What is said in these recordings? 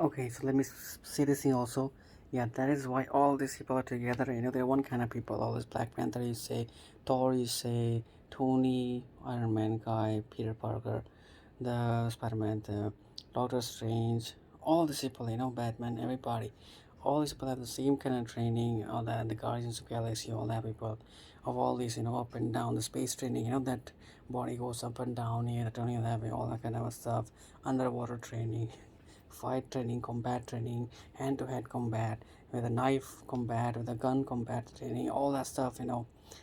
Okay, so let me say this thing also. Yeah, that is why all these people are together. They're one kind of people. All this Black Panther, you say, Thor, you say, Tony, Iron Man guy, Peter Parker, the Spider-Man, the Doctor Strange, all these people, Batman, everybody. All these people have the same kind of training, all that, the Guardians of Galaxy, all that people of all these, up and down, the space training, that body goes up and down here, turning that way, all that kind of stuff, underwater training, fight training, combat training, hand-to-hand combat, with a knife combat, with a gun combat training, all that stuff,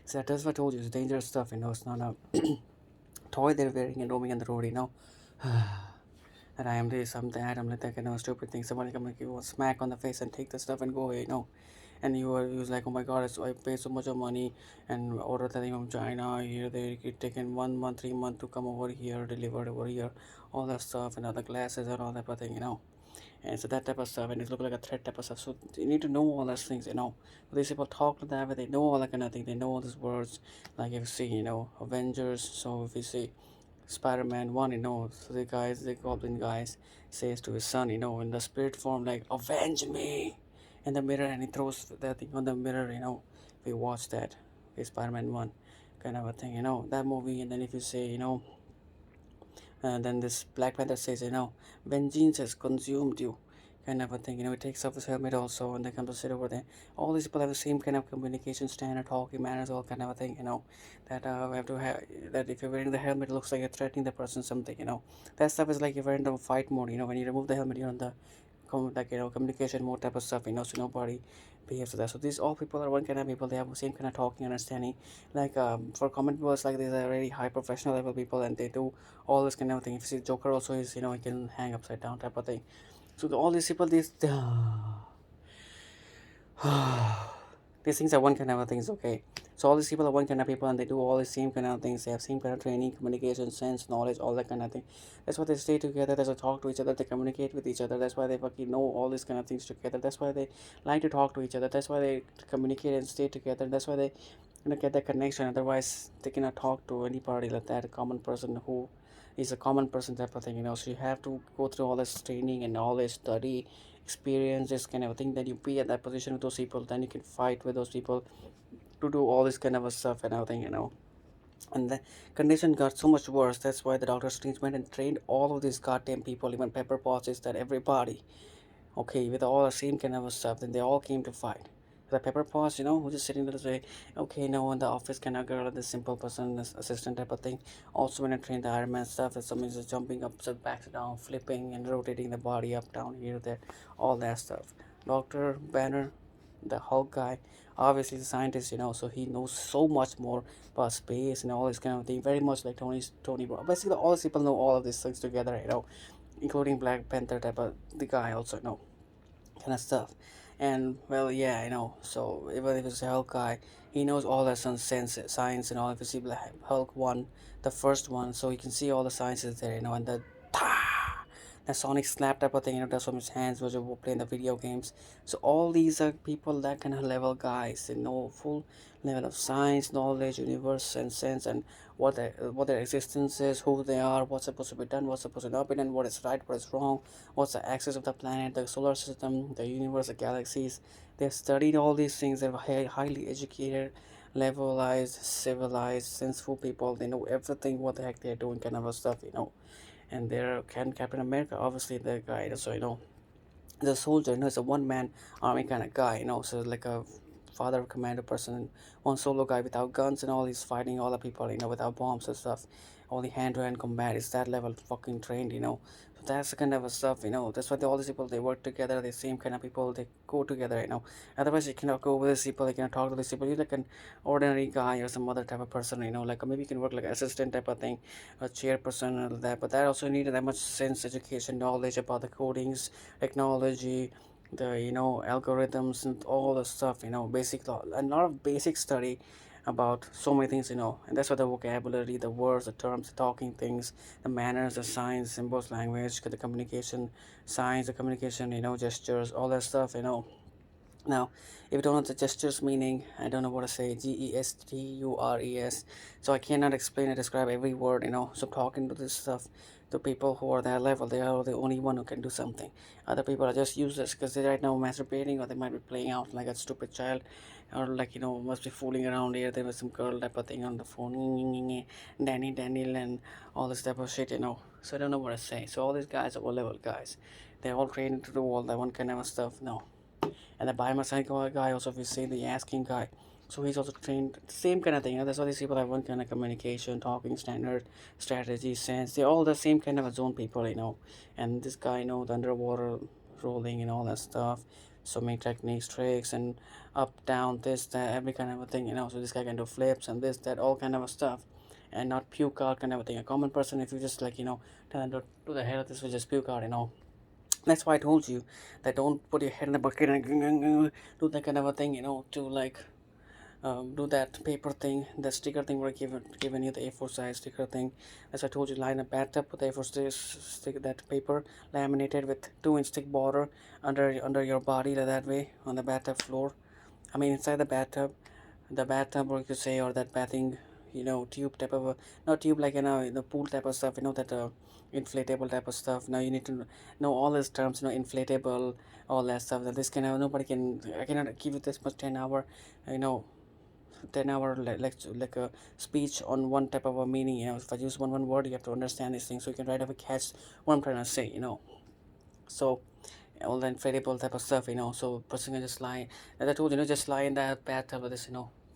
So that's what I told you, it's dangerous stuff, it's not a toy they're wearing and roaming on the road. And I am this, I'm that, I'm like that, stupid thing. Somebody come like you a smack on the face and take the stuff and go away. And you was like, oh my god, I pay so much of money and order the thing from China. Here they get taken 1 month, 3 months to come over here, delivered over here, all that stuff and other glasses and all that thing. And so that type of stuff, and it look like a threat type of stuff. So you need to know all those things. These people talk to that, but they know all that kind of thing. They know all these words. Like if you see, Avengers. So if you see Spider-Man 1, so the Goblin guys, says to his son, in the spirit form, like, avenge me in the mirror, and he throws that thing on the mirror. We watch that, okay, Spider-Man 1, kind of a thing, that movie. And then if you say, and then this Black Panther says, vengeance has consumed you, kind of a thing. He takes off his helmet also, and they come to sit over there. All these people have the same kind of communication standard, talking manners, all kind of a thing. That we have to have, that if you're wearing the helmet, it looks like you're threatening the person something. That stuff is like if you're in the fight mode. When you remove the helmet, you're on the communication mode type of stuff. So nobody behaves to that. So these all people are one kind of people. They have the same kind of talking understanding. Like for common people, it's like these are very high professional level people, and they do all this kind of thing. If you see Joker also is, he can hang upside down type of thing. So all these people, these these things are one kind of things, okay. So all these people are one kind of people, and they do all the same kind of things. They have same kind of training, communication, sense, knowledge, all that kind of thing. That's why they stay together. That's why they talk to each other. They communicate with each other. That's why they fucking know all these kind of things together. That's why they like to talk to each other. That's why they communicate and stay together. That's why they get that connection. Otherwise, they cannot talk to anybody like that. A common person who is a common person type of thing. So you have to go through all this training and all this study, experience, this kind of thing. Then you be at that position with those people. Then you can fight with those people to do all this kind of stuff and everything. And the condition got so much worse. That's why the Doctor Strange went and trained all of these goddamn people, even Pepper Potts, is that everybody, okay, with all the same kind of stuff. Then they all came to fight. The Pepper Potts, who's just sitting there to say, okay, no, in the office kind of girl, this simple person, this assistant type of thing. Also, when I trained the Iron Man stuff, if someone's just jumping up, so back down, flipping and rotating the body up, down, here, there, all that stuff. Doctor Banner, the Hulk guy, obviously the scientist, so he knows so much more about space and all this kind of thing. Very much like Tony Brown. Basically, all these people know all of these things together, including Black Panther type of the guy also, kind of stuff. And well, yeah, so even if it's a Hulk guy, he knows all that sense science and all. If you see Black Hulk 1, the first one, so you can see all the sciences there, and the sonic slap type of thing, that's from his hands was playing the video games. So all these are people that kind of level guys, they know full level of science, knowledge, universe, and sense, and what their existence is, who they are, what's supposed to be done, what's supposed to not be done, what is right, what is wrong, what's the axis of the planet, the solar system, the universe, the galaxies. They've studied all these things. They're highly educated, levelized, civilized, sensible people. They know everything what the heck they're doing, kind of a stuff. And there can Captain America, obviously the guy. So the soldier, is a one-man army kind of guy. So like a father commander person, one solo guy without guns and all. He's fighting all the people, without bombs and stuff. Only hand-to-hand combat is that level fucking trained. So that's the kind of stuff. That's why all these people, they work together. The same kind of people, they go together. Otherwise you cannot go with these people. You cannot talk to these people. You're like an ordinary guy or some other type of person. Like maybe you can work like assistant type of thing, a chairperson or that. But that also needed that much sense, education, knowledge about the codings, technology, the algorithms and all the stuff. Basic law, a lot of basic study about so many things. And that's why the vocabulary, the words, the terms, the talking things, the manners, the signs, symbols, language, the communication signs, the communication, gestures, all that stuff. Now, if you don't know the gestures meaning, I don't know what to say, gestures. So I cannot explain and describe every word. So talking to this stuff, The people who are that level, they are the only one who can do something. Other people are just useless because they're right now masturbating, or they might be playing out like a stupid child, or like, must be fooling around here. There was some girl type of thing on the phone, Danny Daniel, and all this type of shit. So I don't know what to say. So all these guys are low level guys. They're all trained to do all that one kind of stuff. No. And the biomechanical guy also, if you see the asking guy, so he's also trained same kind of thing. That's why these people have one kind of communication, talking standard, strategy, sense. They're all the same kind of a zone people. And this guy know the underwater rolling and all that stuff. So many techniques, tricks, and up, down, this, that, every kind of a thing. So this guy can do flips and this, that, all kind of stuff, and not puke out kind of a thing. A common person, if you just like tell them to the hell, this will just puke out. That's why I told you that don't put your head in the bucket and do that kind of a thing, to like do that paper thing, the sticker thing we're given you, the A4 size sticker thing. As I told you, line a bathtub with A4 stick that paper laminated with 2-inch thick border under your body, like that way on the bathtub floor. I mean inside the bathtub, or you could say, or that bathing, tube type of a, not tube like the pool type of stuff, that inflatable type of stuff. Now you need to know all these terms, inflatable, all that stuff. That this kind of nobody can. I cannot give you this much 10 hour, you know. 10 hour like a speech on one type of a meaning. If I use one word, you have to understand these things so you can right away catch what I'm trying to say. So all the inflatable type of stuff. So person can just lie, as I told you, just lie in that bathtub with this.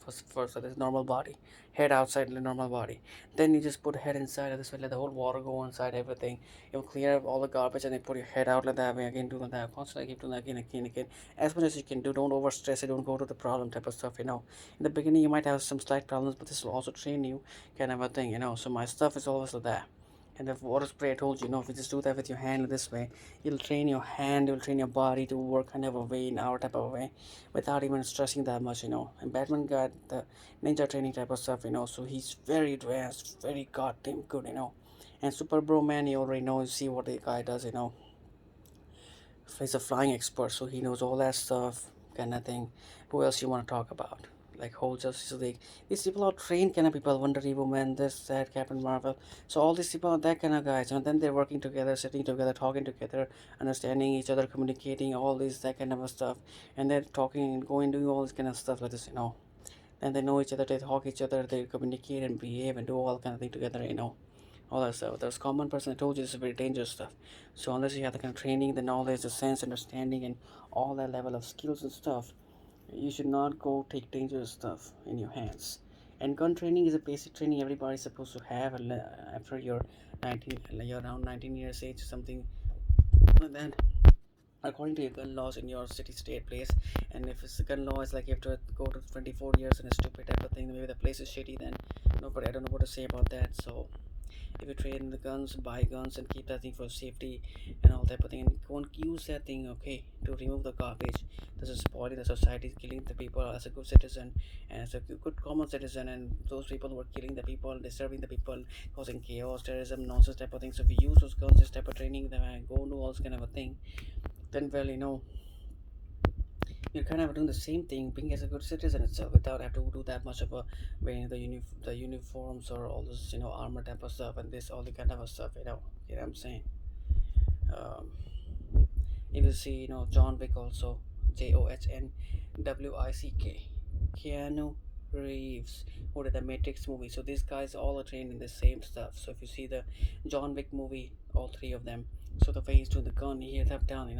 First with this normal body, head outside the normal body. Then you just put head inside of this way, let the whole water go inside everything. You'll clear up all the garbage and then put your head out like that way again. Do like that constantly, keep doing that again, again, again. As much as you can do. Don't over stress it. Don't go to the problem type of stuff. In the beginning you might have some slight problems, but this will also train you, kind of a thing. So my stuff is always like that. And the water spray, I told you, if you just do that with your hand this way, you'll train your hand, you'll train your body to work kind of a way, in our type of a way, without even stressing that much. And Batman got the ninja training type of stuff. So he's very advanced, very goddamn good. And Super Bro Man, you already know, you see what the guy does. He's a flying expert, so he knows all that stuff, kind of thing. Who else you want to talk about? Like whole Justice League. These people are trained kind of people. Wonder Woman, this, that, Captain Marvel. So all these people are that kind of guys, and then they're working together, sitting together, talking together, understanding each other, communicating, all this that kind of stuff, and they're talking and going, doing all this kind of stuff like this. And they know each other, they talk each other, they communicate and behave and do all kind of thing together. All that stuff. There's common person. I told you this is very dangerous stuff. So unless you have the kind of training, the knowledge, the sense, understanding, and all that level of skills and stuff, you should not go take dangerous stuff in your hands. And gun training is a basic training everybody's supposed to have after you're 19, you're around 19 years age, something like that. According to your gun laws in your city, state, place, and if it's the gun law is like you have to go to 24 years and a stupid type of thing, maybe the place is shitty, then nobody, I don't know what to say about that. So if you train the guns, buy guns, and keep that thing for safety and all type of thing, and won't use that thing, okay, to remove the garbage. This is spoiling the society, killing the people as a good citizen and as a good common citizen, and those people who are killing the people, disturbing the people, causing chaos, terrorism, nonsense type of things. So if you use those guns, this type of training, then go do all this kind of a thing, then well, you're kind of doing the same thing, being as a good citizen itself, without have to do that much of a wearing the uniforms or all this armor type of stuff and this all the kind of stuff. You know what I'm saying. Um, if you see John Wick also, JOHNWICK, Keanu Reeves, who did the Matrix movie. So these guys all are trained in the same stuff. So if you see the John Wick movie, all three of them. So the way he's doing the gun, he hit up down.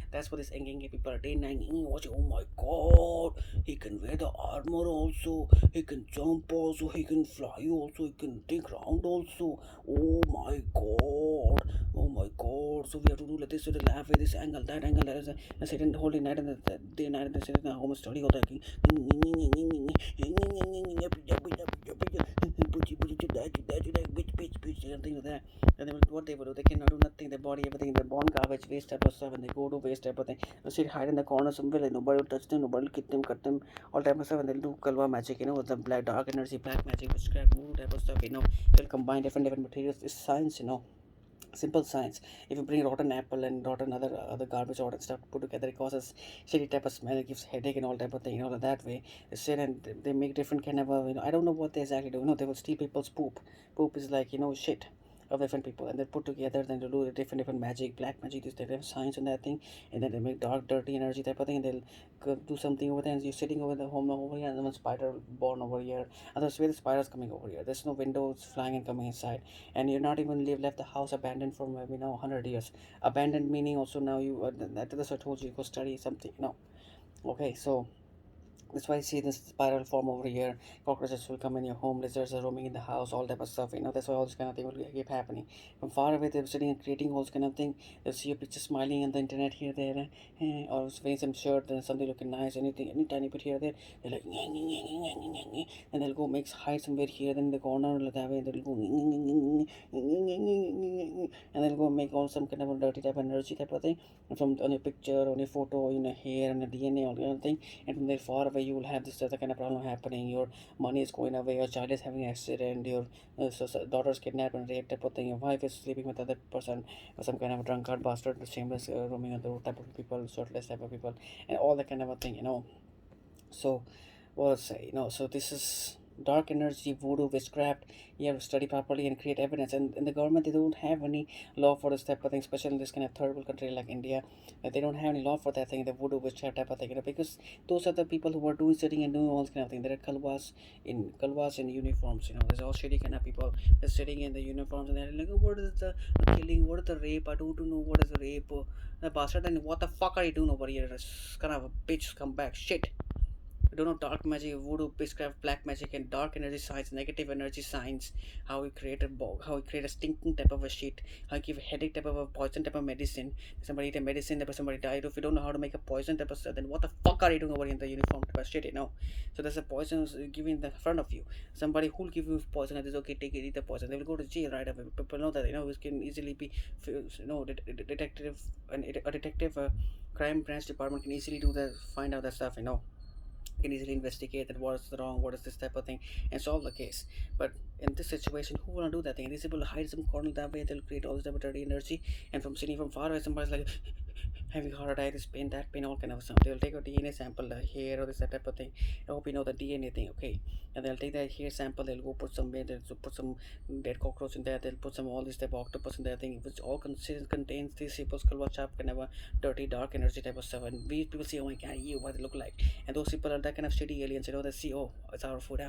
That's what these engaging people are denying. Watch it, oh my god, he can wear the armor also, he can jump also, he can fly also, he can take round also. Oh my god, oh my god. So we have to do like this with the laugh with this angle, that angle, that is a sit and hold night and the day night and the sit in the home study all that. And things like that. And then what they would do, they cannot do nothing, their body, everything, they're born garbage, waste type of stuff, and they go to waste type of thing. They sit hide in the corner somewhere, like nobody will touch them, nobody will kick them, cut them, all type of stuff, and they'll do KALUA magic, with the black dark energy, black magic, witchcraft voodoo type of stuff. They'll combine different materials. It's science. Simple science. If you bring rotten apple and rotten other garbage rotten stuff put together, it causes shitty type of smell, it gives headache and all type of thing. That way they sit and they make different kind of I don't know what they exactly do. They will steal people's poop. Poop is like shit. of different people, and they put together, then they do the different magic, black magic, this different science and that thing, and then they make dark, dirty energy type of thing, and they'll do something over there, and you're sitting over the home over here, and then one spider born over here, and there's where the spiders coming over here. There's no windows flying and coming inside, and you're not even left the house abandoned for maybe 100 years. Abandoned meaning also now you that's what I told you. Go study something, Okay, so that's why I see this spiral form over here. Cockroaches will come in your home, lizards are roaming in the house, all type of stuff. That's why all this kind of thing will keep happening. From far away, they're sitting and creating all this kind of thing. They'll see your picture smiling on the internet here, there, or wearing some shirt and something looking nice, anything, any tiny bit here, there. They're like, and they'll go make hide somewhere here, then they go down that way, they'll go, and they'll go make all some kind of a dirty type of energy type of thing. And from on your picture, on your photo, in your hair, on your DNA, all kind of thing, and from there far away you will have this other kind of problem happening. Your money is going away, your child is having an accident, your daughter's kidnapped and raped type of thing, your wife is sleeping with other person, or some kind of a drunkard bastard, shameless, roaming on the road type of people, shirtless type of people, and all that kind of a thing. So what I say, so this is dark energy, voodoo, witchcraft. You have to study properly and create evidence. And in the government, they don't have any law for this type of thing, especially in this kind of third world country like India. They don't have any law for that thing, the voodoo, witchcraft type of thing, because those are the people who are doing, sitting and doing all this kind of thing. There are kalwas in uniforms. There's all shitty kind of people. They're sitting in the uniforms and they're like, oh, what is the killing? What is the rape? I don't know what is the rape. The bastard, and what the fuck are you doing over here? It's kind of a bitch, scumbag shit. We don't know dark magic, voodoo, witchcraft, black magic, and dark energy signs, negative energy signs. How we create how we create a stinking type of a shit. How we give a headache type of a poison type of medicine. Somebody eat a medicine, somebody died. If you don't know how to make a poison type of stuff, then what the fuck are you doing over here in the uniform type of shit? So there's a poison given in the front of you. Somebody who'll give you poison and is okay, take it, eat the poison. They will go to jail right away. People know that it can easily be, detective, a detective, crime branch department can easily do that, find out that stuff. Can easily investigate that what is wrong, what is this type of thing, and solve the case. But in this situation, who wanna do that thing? These people hide some corner that way, they'll create all this type of dirty energy, and from sitting from far away, somebody's like having heart attack, this pain, that pain, all kind of stuff. They'll take a DNA sample, the hair or this that type of thing. I hope you know the DNA thing, okay? And they'll take that hair sample, they'll go put some, they'll put some dead cockroach in there, they'll put some all this type of octopus in there thing, which all contains these people's kalwa chap kind of a dirty dark energy type of stuff. And we people see, oh my god, you what they look like, and those people are that kind of shitty aliens. They see, oh, it's our food,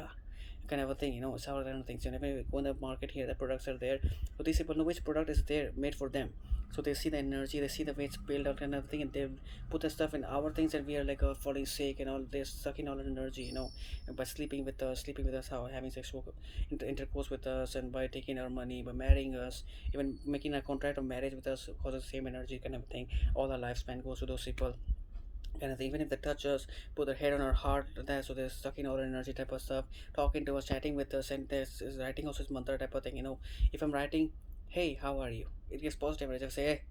kind of a thing. It's our kind of things. Whenever we go in the market here, the products are there, so these people know which product is there made for them. So they see the energy, they see the way it's built out kind of thing, and they put the stuff in our things, and we are like falling sick and all. They're sucking all the energy, by sleeping with us, how having sexual intercourse with us, and by taking our money, by marrying us, even making a contract of marriage with us causes the same energy kind of thing. All our lifespan goes to those people. And even if they touch us, put their head on our heart, so they're sucking our energy type of stuff, talking to us, chatting with us, and there's is writing also is mantra type of thing. If I'm writing, hey, how are you? It gets positive. I just say, hey,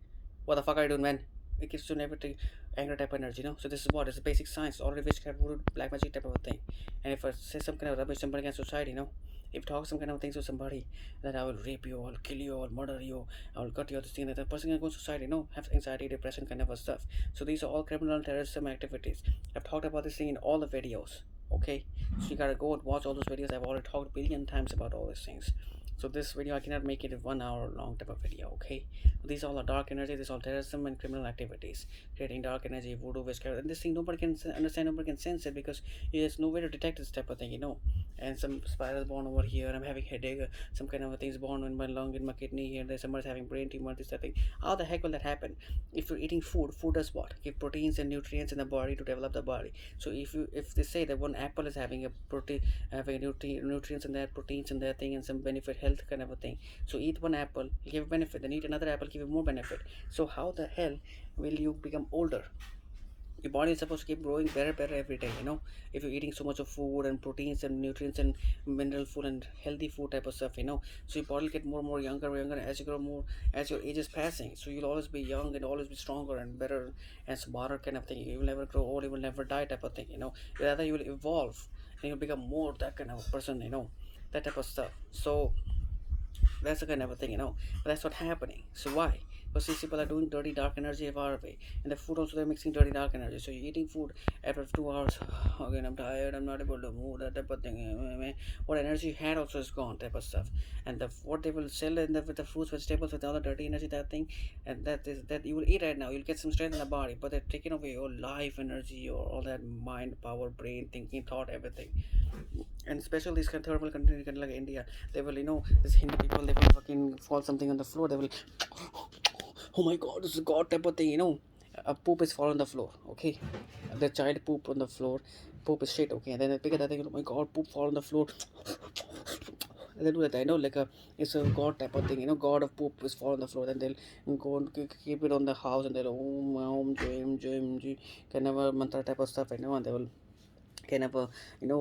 what the fuck are you doing, man? It gives you everything, anger type of energy. So this is what is the basic science, already witchcraft, voodoo, black magic type of a thing. And if I say some kind of rubbish, somebody against society. If I talk some kind of things to somebody, that I will rape you, I'll kill you, I'll murder you, I'll cut you, this thing, that the person can go to society, have anxiety, depression kind of a stuff. So these are all criminal terrorism activities. I've talked about this thing in all the videos. Okay, so you gotta go and watch all those videos. I've already talked a billion times about all these things. So this video I cannot make it a 1 hour long type of video. Okay, these all are dark energy. These all terrorism and criminal activities, creating dark energy, voodoo, witchcraft, and this thing nobody can understand, nobody can sense it, because there's no way to detect this type of thing. And some spirals born over here. I'm having headache. Some kind of a things born in my lung, in my kidney here. There's somebody's having brain tumor. This type of thing. How the heck will that happen? If you're eating food, food does what? Give proteins and nutrients in the body to develop the body. So if they say that one apple is having a protein, having nutrients in that, proteins in that thing, and some benefit, health kind of a thing. So eat one apple, give a benefit. Then eat another apple, give you more benefit. So how the hell will you become older? Your body is supposed to keep growing better every day. If you're eating so much of food and proteins and nutrients and mineral food and healthy food type of stuff. So your body will get more and more younger as you grow more, as your age is passing. So you'll always be young and always be stronger and better and smarter kind of thing. You will never grow old, you will never die type of thing. Rather you will evolve and you'll become more that kind of person. That type of stuff. So that's the kind of a thing. But that's what's happening. So why? because these people are doing dirty dark energy far away, and the food also they're mixing dirty dark energy. So you're eating food after 2 hours. Again, I'm tired. I'm not able to move. That type of thing. What energy you had also is gone. Type of stuff. And what they will sell in with the fruits, vegetables, with all the dirty energy, that thing, and that you will eat right now. You'll get some strength in the body, but they're taking away your life energy, your all that mind, power, brain, thinking, thought, everything. And especially these kind of third world countries like India, they will, this Hindi people, they will fucking fall something on the floor, they will, oh my god, this is god type of thing, a poop is fall on the floor, okay, the child poop on the floor, poop is shit, okay, and then they pick it up, oh my god, poop fall on the floor, and they do that, like it's a god type of thing, god of poop is fall on the floor, then they'll go and keep it on the house, and they'll jim kind of a mantra type of stuff, and they will kind of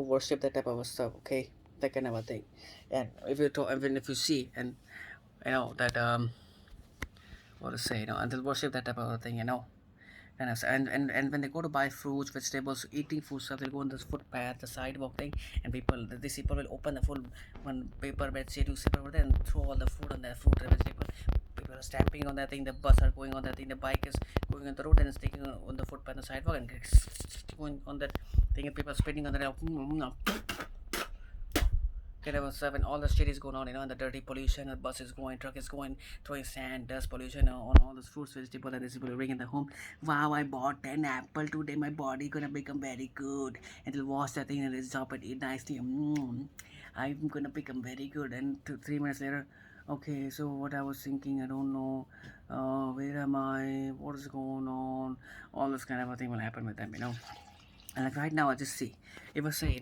worship that type of stuff, okay, that kind of a thing. And if you talk, even if you see, and that what to say, and they'll worship that type of a thing, and when they go to buy fruits, vegetables, eating food stuff, they'll go on this footpath, the sidewalk thing, and these people will open the full one paper bed sheet, newspaper over there, and throw all the food on that fruit and vegetable. People are stamping on that thing, the bus are going on that thing, the bike is going on the road and it's taking on the footpath, the sidewalk, and going on that thing, and people are spitting on the kind of stuff, and all the shit is going on, and the dirty pollution, the bus is going, truck is going, throwing sand, dust, pollution on all those fruits, vegetables, and these people bring in the home. Wow, I bought 10 apple today, my body gonna become very good, and they'll wash that thing and they'll chop it, eat nicely. I'm gonna become very good. And 3 minutes later, okay, so what I was thinking, I don't know, where am I, what is going on, all this kind of a thing will happen with them, and like right now I just see, if I say,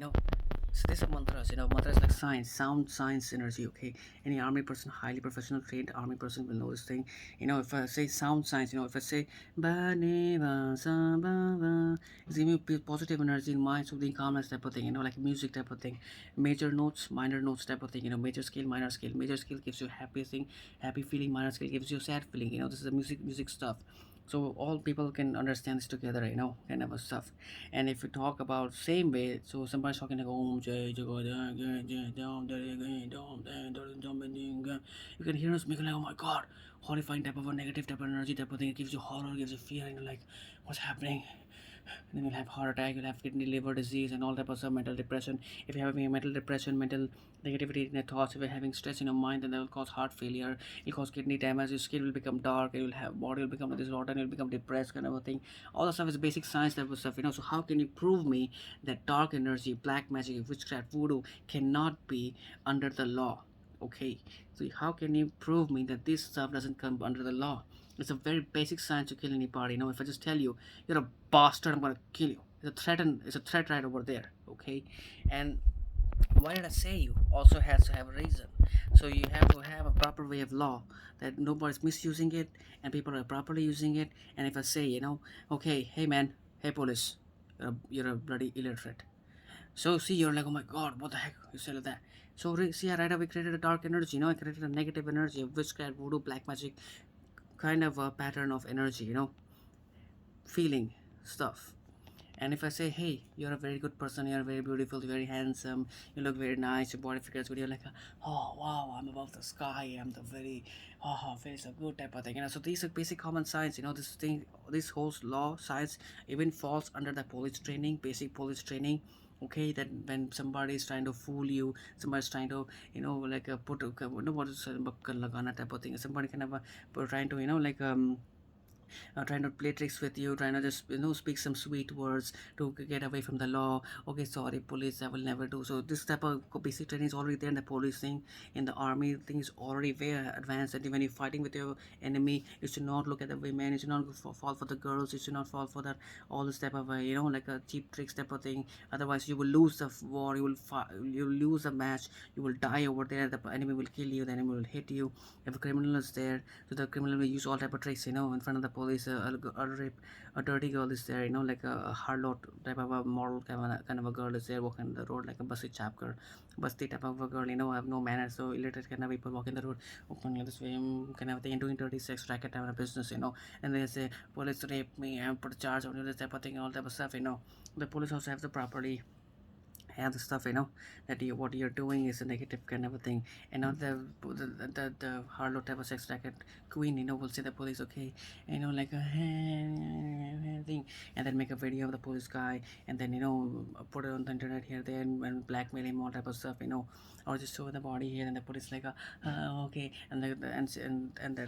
so these are mantras, mantras like science, sound science energy, okay? Any army person, highly professional, trained army person will know this thing. If I say sound science, if I say ba ne ba sa ba ba, it's giving me positive energy in mind, soothing calmness type of thing, like music type of thing. Major notes, minor notes type of thing, major scale, minor scale. Major scale gives you happy thing, happy feeling, minor scale gives you sad feeling, this is the music stuff. So all people can understand this together, kind of a stuff. And if you talk about same way, so somebody's talking like Om Jai Jagadai Jai Jai Dam Dare Gai Dam Dan Dare Dam Ding Gai. You can hear us making like, oh my god, horrifying type of a negative type of energy type of thing. It gives you horror, gives you fear, and you're like, what's happening? And then you'll have heart attack, you'll have kidney, liver disease, and all type of stuff, mental depression. If you're having a mental depression, mental negativity in your thoughts, if you're having stress in your mind, then that will cause heart failure, it'll cause kidney damage, your skin will become dark, you'll have body will become disordered, you'll become depressed, kind of a thing. All the stuff is basic science type of stuff, So how can you prove me that dark energy, black magic, witchcraft, voodoo cannot be under the law? Okay, so how can you prove me that this stuff doesn't come under the law? It's a very basic science to kill anybody. If I just tell you you're a bastard, I'm gonna kill you. It's a threat right over there. Okay, and why did I say you also has to have a reason? So you have to have a proper way of law that nobody's misusing it and people are properly using it. And if I say, okay, hey man, hey police, you're a bloody illiterate. So see, you're like, oh my god, what the heck? You said like that. So see, I right away created a dark energy. I created a negative energy of witchcraft, voodoo, black magic, kind of a pattern of energy. Feeling stuff. And if I say, hey, you're a very good person, you're very beautiful, very handsome, you look very nice, your body figure is good, you're like, oh wow, I'm above the sky, I'm the very, very so good type of thing. So these are basic common science. This thing, this whole law science even falls under the police training, basic police training. Okay, that when somebody is trying to fool you, somebody's trying to, like put, what is bakkan lagana type of thing. Somebody kind of trying to, like trying to play tricks with you, trying to just speak some sweet words to get away from the law. Okay, sorry, police, I will never do. So this type of basic training is already there in the police thing, in the army thing is already very advanced. And when you're fighting with your enemy, you should not look at the women, you should not fall for the girls, you should not fall for that all this type of like a cheap tricks type of thing. Otherwise, you will lose the war, you will lose the match, you will die over there. The enemy will kill you, the enemy will hit you. If a criminal is there, so the criminal will use all type of tricks, in front of the police. A rape, a dirty girl is there, like a harlot type of a moral kind of a girl is there walking the road, like a busty chap girl, busty type of a girl, have no manners. So illiterate kind of people walking the road openly this way, kind of thing, doing dirty sex racket type of business, and they say police rape me and put a charge on you, this type of thing, all type of stuff. The police also have to properly and the stuff, that what you're doing is a negative kind of a thing. And not the Harlow type of sex racket queen, will say the police, okay, like a thing, and then make a video of the police guy, and then put it on the internet here there, and blackmail him, all type of stuff, or just show the body here, and the police like okay, and the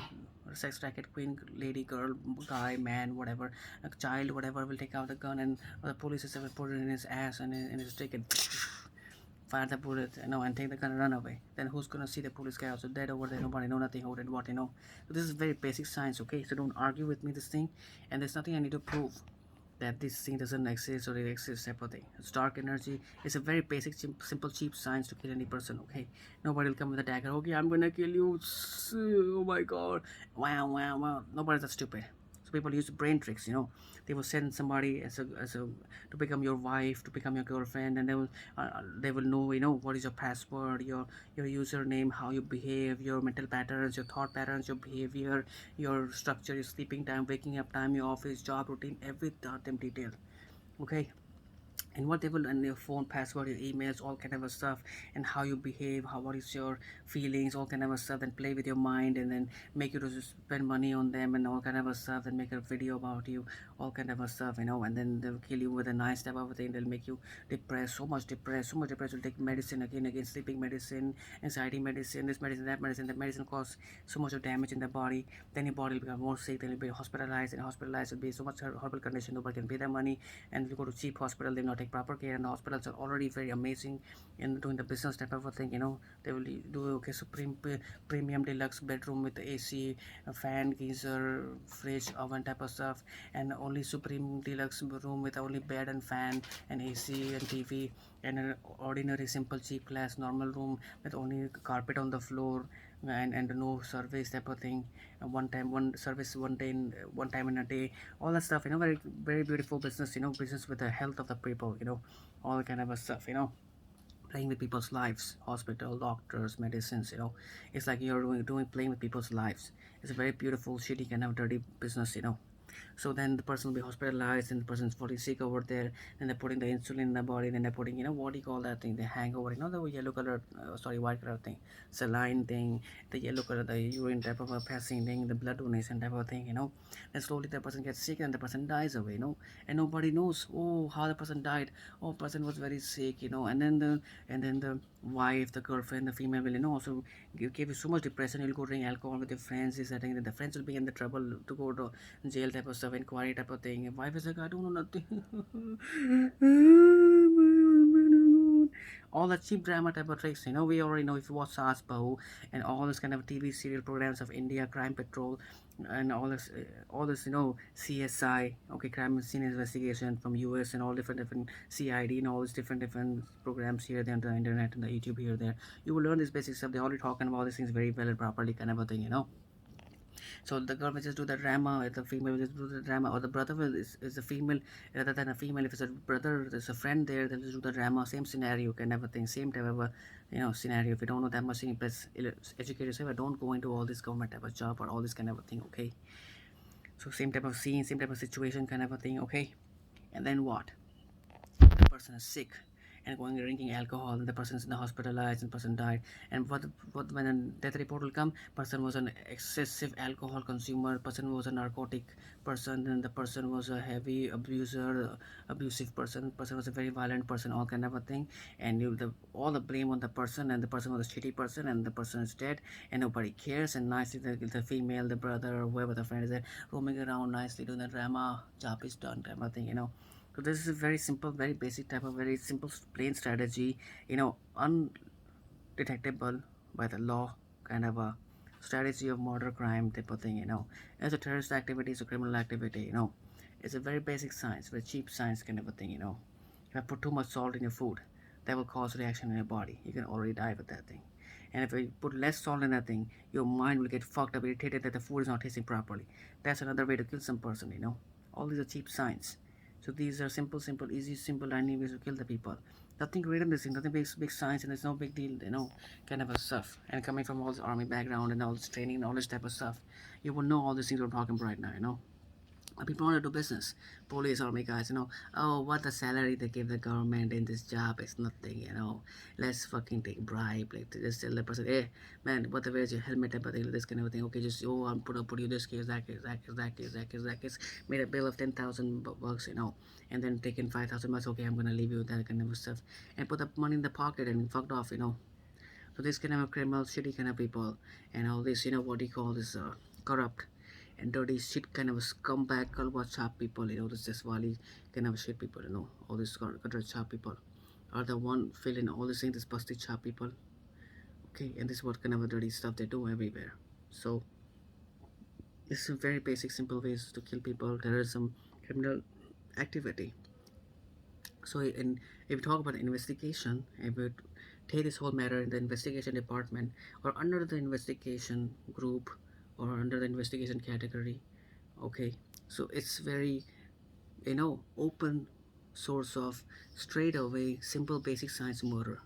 sex racket queen, lady, girl, guy, man, whatever, a child, whatever, will take out the gun, and the police will put it in his ass and in his dick, and fire the bullet, and take the gun and run away. Then who's gonna see the police guy also dead over there? Nobody know nothing, who did what, So this is very basic science, okay? So don't argue with me this thing, and there's nothing I need to prove that this thing doesn't exist or it exists separately. It's dark energy. It's a very basic, simple, cheap science to kill any person, okay? Nobody will come with a dagger, okay, I'm gonna kill you. Oh my god. Wow, wow, wow. Nobody's that stupid. So people use brain tricks, They will send somebody as a to become your wife, to become your girlfriend, and they will know, what is your password, your username, how you behave, your mental patterns, your thought patterns, your behavior, your structure, your sleeping time, waking up time, your office job routine, every goddamn detail, okay? And what they will, and your phone password, your emails, all kind of stuff, and how you behave, what is your feelings, all kind of stuff, and play with your mind, and then make you to spend money on them, and all kind of stuff, and make a video about you, all kind of stuff, and then they'll kill you with a nice type of thing. They'll make you depressed, so much depressed. You'll take medicine again, sleeping medicine, anxiety medicine, this medicine, that medicine. That medicine cause so much of damage in the body. Then your body will become more sick. Then you'll be hospitalized, and hospitalized will be so much horrible condition. Nobody can pay their money, and if you go to cheap hospital, they will not take proper care, and the hospitals are already very amazing in doing the business type of a thing. They will do, okay, premium deluxe bedroom with AC, a fan, geyser, fridge, oven type of stuff, and only supreme deluxe room with only bed and fan and AC and TV, and an ordinary simple cheap class normal room with only carpet on the floor, and no service type of thing, one service, one time in a day, all that stuff, very very beautiful business, business with the health of the people, all kind of stuff, playing with people's lives, hospital, doctors, medicines, it's like you're doing playing with people's lives. It's a very beautiful, shitty kind of dirty business, so then the person will be hospitalized, and the person's falling sick over there, and they're putting the insulin in the body, then they're putting, what do you call that thing, the hangover, the yellow color, sorry, white color thing, saline thing, the yellow color, the urine type of a passing thing, the blood donation type of thing, then slowly the person gets sick and the person dies away, and nobody knows, oh, how the person died. Oh, person was very sick, and then the wife, the girlfriend, the female will, also give you so much depression. You'll go drink alcohol with your friends, this, that, and the friends will be in the trouble to go to jail type of stuff, inquiry type of thing. And wife is like, I don't know nothing. All the cheap drama type of tricks, we already know. If you watch Saas Bahu and all this kind of TV serial programs of India, Crime Patrol, and all this, CSI, okay, crime scene investigation from US, and all different CID, and all these different programs here there on the internet and the YouTube here there. You will learn this basic stuff. They're already talking about these things very well and properly, kind of a thing. So the girl will just do the drama, the female will just do the drama, or the brother is a female rather than a female. If it's a brother, there's a friend there, they'll just do the drama. Same scenario, kind of a thing. Same type of a scenario. If you don't know that much, please educate yourself. Don't go into all this government type of job or all this kind of a thing. Okay. So same type of scene, same type of situation, kind of a thing. Okay. And then what? The person is sick and going drinking alcohol, and the person's in the hospitalized, and the person died. And what when a death report will come, person was an excessive alcohol consumer, person was a narcotic person, and the person was a heavy abuser, abusive person was a very violent person, all kind of a thing. And all the blame on the person, and the person was a shitty person, and the person is dead, and nobody cares. And nicely the female, the brother, or whoever the friend is there, roaming around nicely doing the drama, job is done type of thing. So this is a very simple, very basic type of very simple, plain strategy, undetectable by the law, kind of a strategy of murder crime type of thing. As a terrorist activity, it's a criminal activity. It's a very basic science, very cheap science kind of a thing. If I put too much salt in your food, that will cause reaction in your body. You can already die with that thing. And if you put less salt in that thing, your mind will get fucked up, irritated that the food is not tasting properly. That's another way to kill some person. All these are cheap science. So these are simple, easy, simple, tiny ways to kill the people. Nothing great in this thing, nothing big science, and it's no big deal, kind of a stuff. And coming from all this army background and all this training and all this type of stuff, you will know all these things we're talking about right now. people want to do business. Police, army guys, oh, what the salary they give the government in this job is nothing, let's fucking take bribe, like to just tell the person, hey man, what the where's your helmet, everything, this kind of thing, okay, just I'm put you this case, that case, that case, that case, that case, that case, made a bill of 10,000 bucks, and then taken 5,000 bucks, okay, I'm gonna leave you with that kind of stuff, and put the money in the pocket and fucked off, so this kind of criminal, shitty kind of people, and all this, what do you call this, corrupt and dirty shit kind of scumbag, kalwa chap people, this Jaswali kind of shit people, all these gutter chap people are the one filling all these things, this busty chap people, okay, and this is what kind of dirty stuff they do everywhere. So this is very basic, simple ways to kill people, terrorism, criminal activity. So if we talk about investigation, if we take this whole matter in the investigation department or under the investigation group or under the investigation category, okay, so it's very open source of straight away simple basic science murder,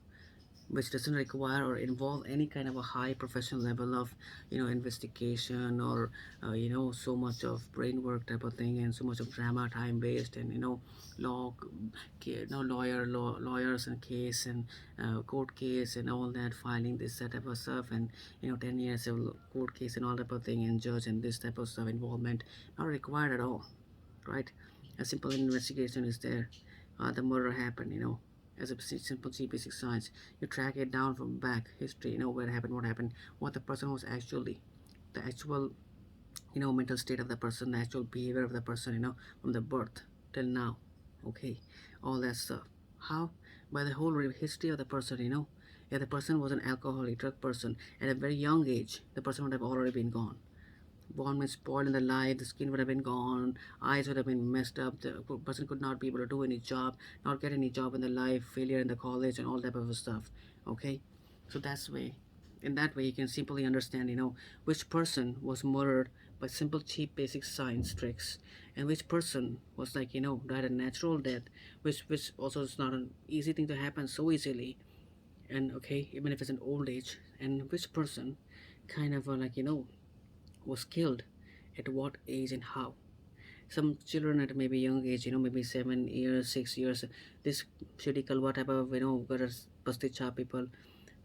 which doesn't require or involve any kind of a high professional level of investigation or so much of brain work type of thing, and so much of drama time based, and law lawyers and case and court case and all that, filing this type of stuff, and 10 years of court case and all type of thing, and judge and this type of stuff involvement not required at all, right? A simple investigation is there. The murder happened, as a simple basic science. You track it down from back history, where it happened, what the person was actually, the actual mental state of the person, the actual behavior of the person, from the birth till now, okay, all that stuff. How? By the whole history of the person, if the person was an alcoholic drug person at a very young age, the person would have already been gone. Born means spoiled in the life, the skin would have been gone, eyes would have been messed up, the person could not be able to do any job, not get any job in the life, failure in the college and all that type of stuff, okay. So that's way, in that way you can simply understand which person was murdered by simple cheap basic science tricks, and which person was like died a natural death, which also is not an easy thing to happen so easily, and okay, even if it's an old age, and which person kind of was killed at what age and how. Some children at maybe young age, maybe 7 years, 6 years, this shitty kalwa type of gutter basti cha people,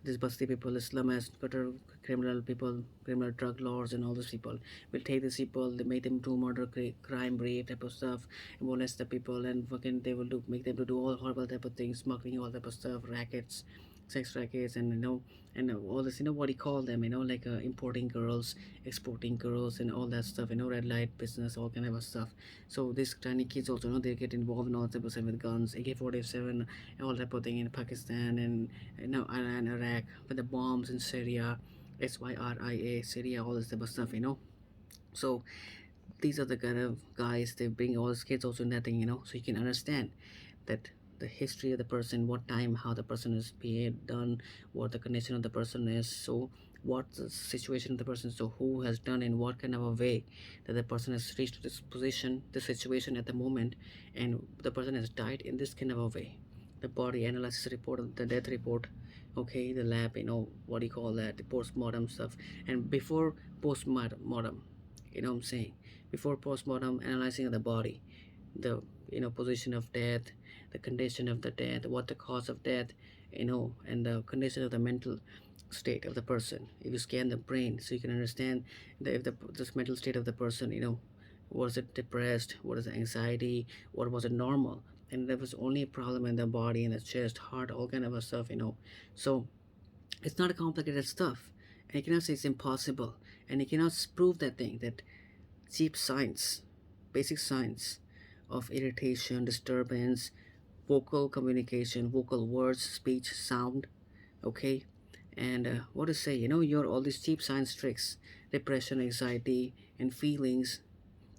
these basti people, Islam as gutter criminal people, criminal drug lords and all those people will take these people, they make them do murder, crime, rape type of stuff, molest the people, and fucking they will do make them to do all horrible type of things, smuggling, all type of stuff, rackets, sex rackets, and and all this, what do you call them, like importing girls, exporting girls, and all that stuff, red light business, all kind of stuff. So these tiny kids also, they get involved in all type of stuff with guns, AK-47, all type of thing in Pakistan, and and Iraq with the bombs in Syria, Syria, Syria, all this type of stuff, So these are the kind of guys, they bring all these kids also in that thing, so you can understand that the history of the person, what time, how the person is behaved, done, what the condition of the person is, so what the situation of the person, so who has done in what kind of a way that the person has reached this position, this situation at the moment, and the person has died in this kind of a way. The body analysis report, the death report, okay, the lab, what do you call that, the post-mortem stuff, and before post-mortem, what I'm saying, before post-mortem analyzing of the body, the position of death, the condition of the death, what the cause of death, and the condition of the mental state of the person. If you scan the brain, so you can understand if this mental state of the person, was it depressed, what is anxiety, what was it normal, and there was only a problem in the body, in the chest, heart, all kind of stuff, So it's not a complicated stuff, and you cannot say it's impossible, and you cannot prove that thing, that cheap science, basic science of irritation, disturbance, vocal communication, vocal words, speech, sound, okay, and what to say, your all these cheap science tricks, depression, anxiety, and feelings,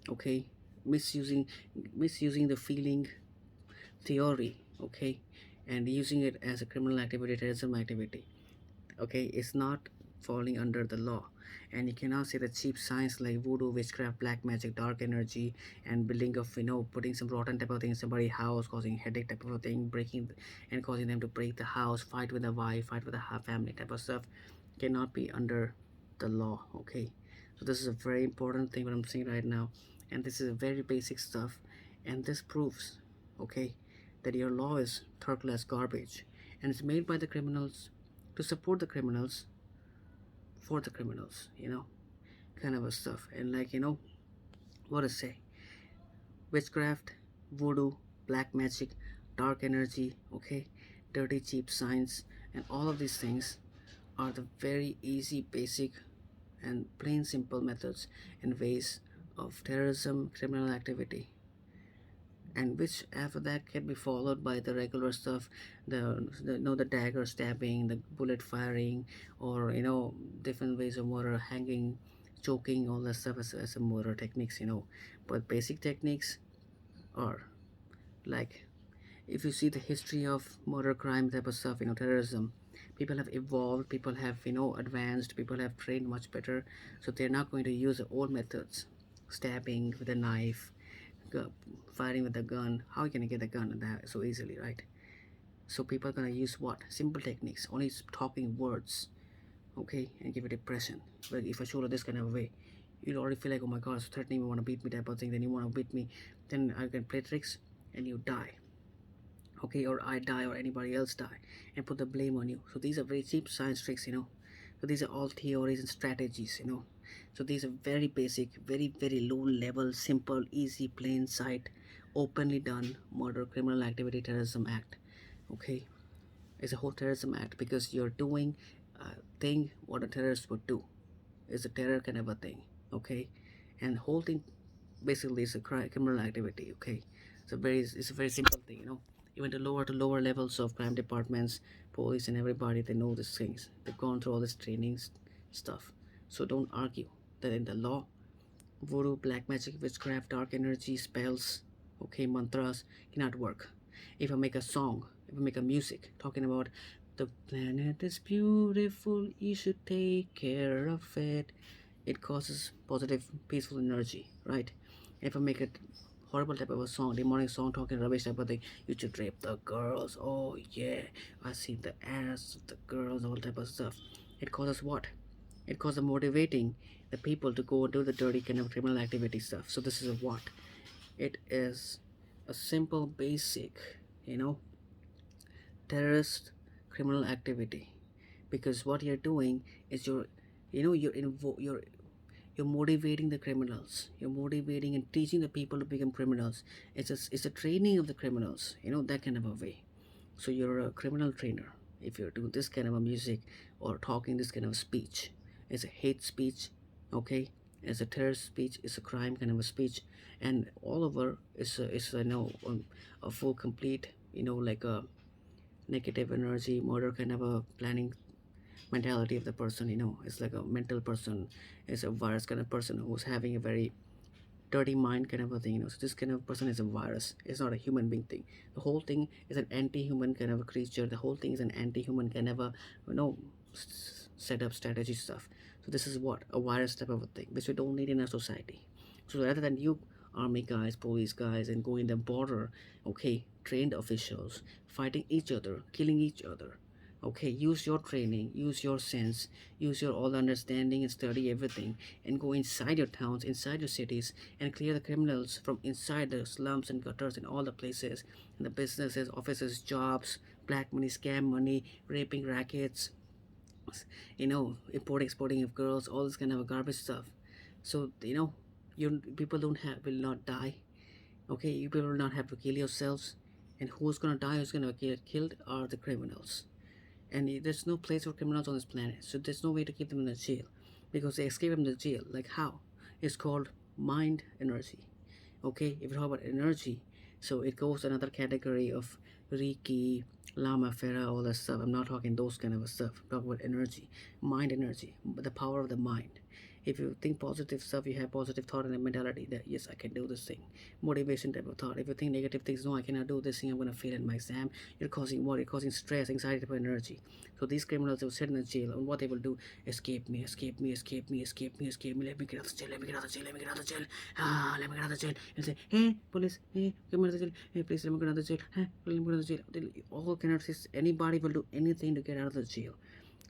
okay, misusing misusing the feeling theory, okay, and using it as a criminal activity, terrorism activity, okay, it's not falling under the law. And you cannot say that cheap science like voodoo, witchcraft, black magic, dark energy, and building of putting some rotten type of thing in somebody's house, causing headache type of thing, breaking and causing them to break the house, fight with the wife, fight with the family type of stuff, cannot be under the law, okay. So this is a very important thing what I'm saying right now, And this is very basic stuff, and this proves, okay, that your law is third class garbage, and it's made by the criminals to support the criminals for the criminals, kind of a stuff. And like, what to say, witchcraft, voodoo, black magic, dark energy, okay, dirty cheap science, and all of these things are the very easy, basic, and plain simple methods and ways of terrorism, criminal activity, and which after that can be followed by the regular stuff, the dagger stabbing, the bullet firing, or different ways of murder, hanging, choking, all that stuff as a murder techniques, but basic techniques are like, if you see the history of murder, crime type of stuff, terrorism, people have evolved, people have advanced, people have trained much better, so they're not going to use the old methods, stabbing with a knife, firing with a gun. How are you gonna get a gun that so easily, right? So people are gonna use what? Simple techniques, only talking words, okay, and give it impression. Like if I show you this kind of way, you already feel like, oh my god, it's threatening me, want to beat me type of thing. Then you want to beat me, then I can play tricks and you die, okay, or I die or anybody else die, and put the blame on you. So these are very cheap science tricks, so these are all theories and strategies, so these are very basic, very very low level, simple, easy, plain sight, openly done murder, criminal activity, terrorism act, okay. It's a whole terrorism act because you're doing a thing what a terrorist would do. It's a terror kind of a thing, okay. And whole thing basically is a criminal activity, okay. It's a very simple thing, even the lower to lower levels of crime departments, police, and everybody, they know these things, they've gone through all this trainings stuff. So don't argue that in the law, voodoo, black magic, witchcraft, dark energy, spells, okay, mantras cannot work. If I make a song, if I make a music talking about the planet is beautiful, you should take care of it, it causes positive, peaceful energy, right? If I make a horrible type of a song, demonic song, talking rubbish type of thing, you should rape the girls, oh yeah, I see the ass of the girls, all type of stuff. It causes what? It causes motivating the people to go and do the dirty kind of criminal activity stuff. So this is a what? It is a simple, basic, you know, terrorist criminal activity. Because what you're doing is you're motivating the criminals. You're motivating and teaching the people to become criminals. It's a training of the criminals. That kind of a way. So you're a criminal trainer if you're doing this kind of a music or talking this kind of a speech. It's a hate speech, okay? It's a terrorist speech. It's a crime kind of a speech, and all over is a full complete, like a negative energy murder kind of a planning mentality of the person. It's like a mental person. It's a virus kind of person who's having a very dirty mind kind of a thing. So this kind of person is a virus. It's not a human being thing. The whole thing is an anti-human kind of a creature. The whole thing is an anti-human kind of a set up strategy stuff. So this is what a virus type of a thing which we don't need in our society. So rather than you army guys, police guys, and going the border, okay, trained officials fighting each other, killing each other, okay, use your training, use your sense, use your all understanding and study everything, and go inside your towns, inside your cities, and clear the criminals from inside the slums and gutters and all the places, and the businesses, offices, jobs, black money, scam money, raping rackets, import exporting of girls, all this kind of garbage stuff. So you people don't have will not die, okay. You people will not have to kill yourselves, and who's gonna die, who's gonna get killed are the criminals. And there's no place for criminals on this planet, so there's no way to keep them in the jail because they escape from the jail. Like how? It's called mind energy, okay. If you talk about energy, so it goes another category of Reiki, Lama Fera, all that stuff. I'm not talking those kind of stuff. I'm talking about energy, mind energy, the power of the mind. If you think positive stuff, you have positive thought and a mentality that yes, I can do this thing. Motivation type of thought. If you think negative things, no, I cannot do this thing, I'm gonna fail in my exam. You're causing what? You're causing stress, anxiety type of energy. So these criminals will sit in the jail, and what they will do, escape me, escape me, escape me, escape me, escape me, let me get out of the jail, let me get out of the jail, let me get out of the jail, let me get out of the jail, and say, hey, police, hey, come out of the jail, hey, please let me get out of the jail, hey, let me get out of the jail. All cannot, anybody will do anything to get out of the jail.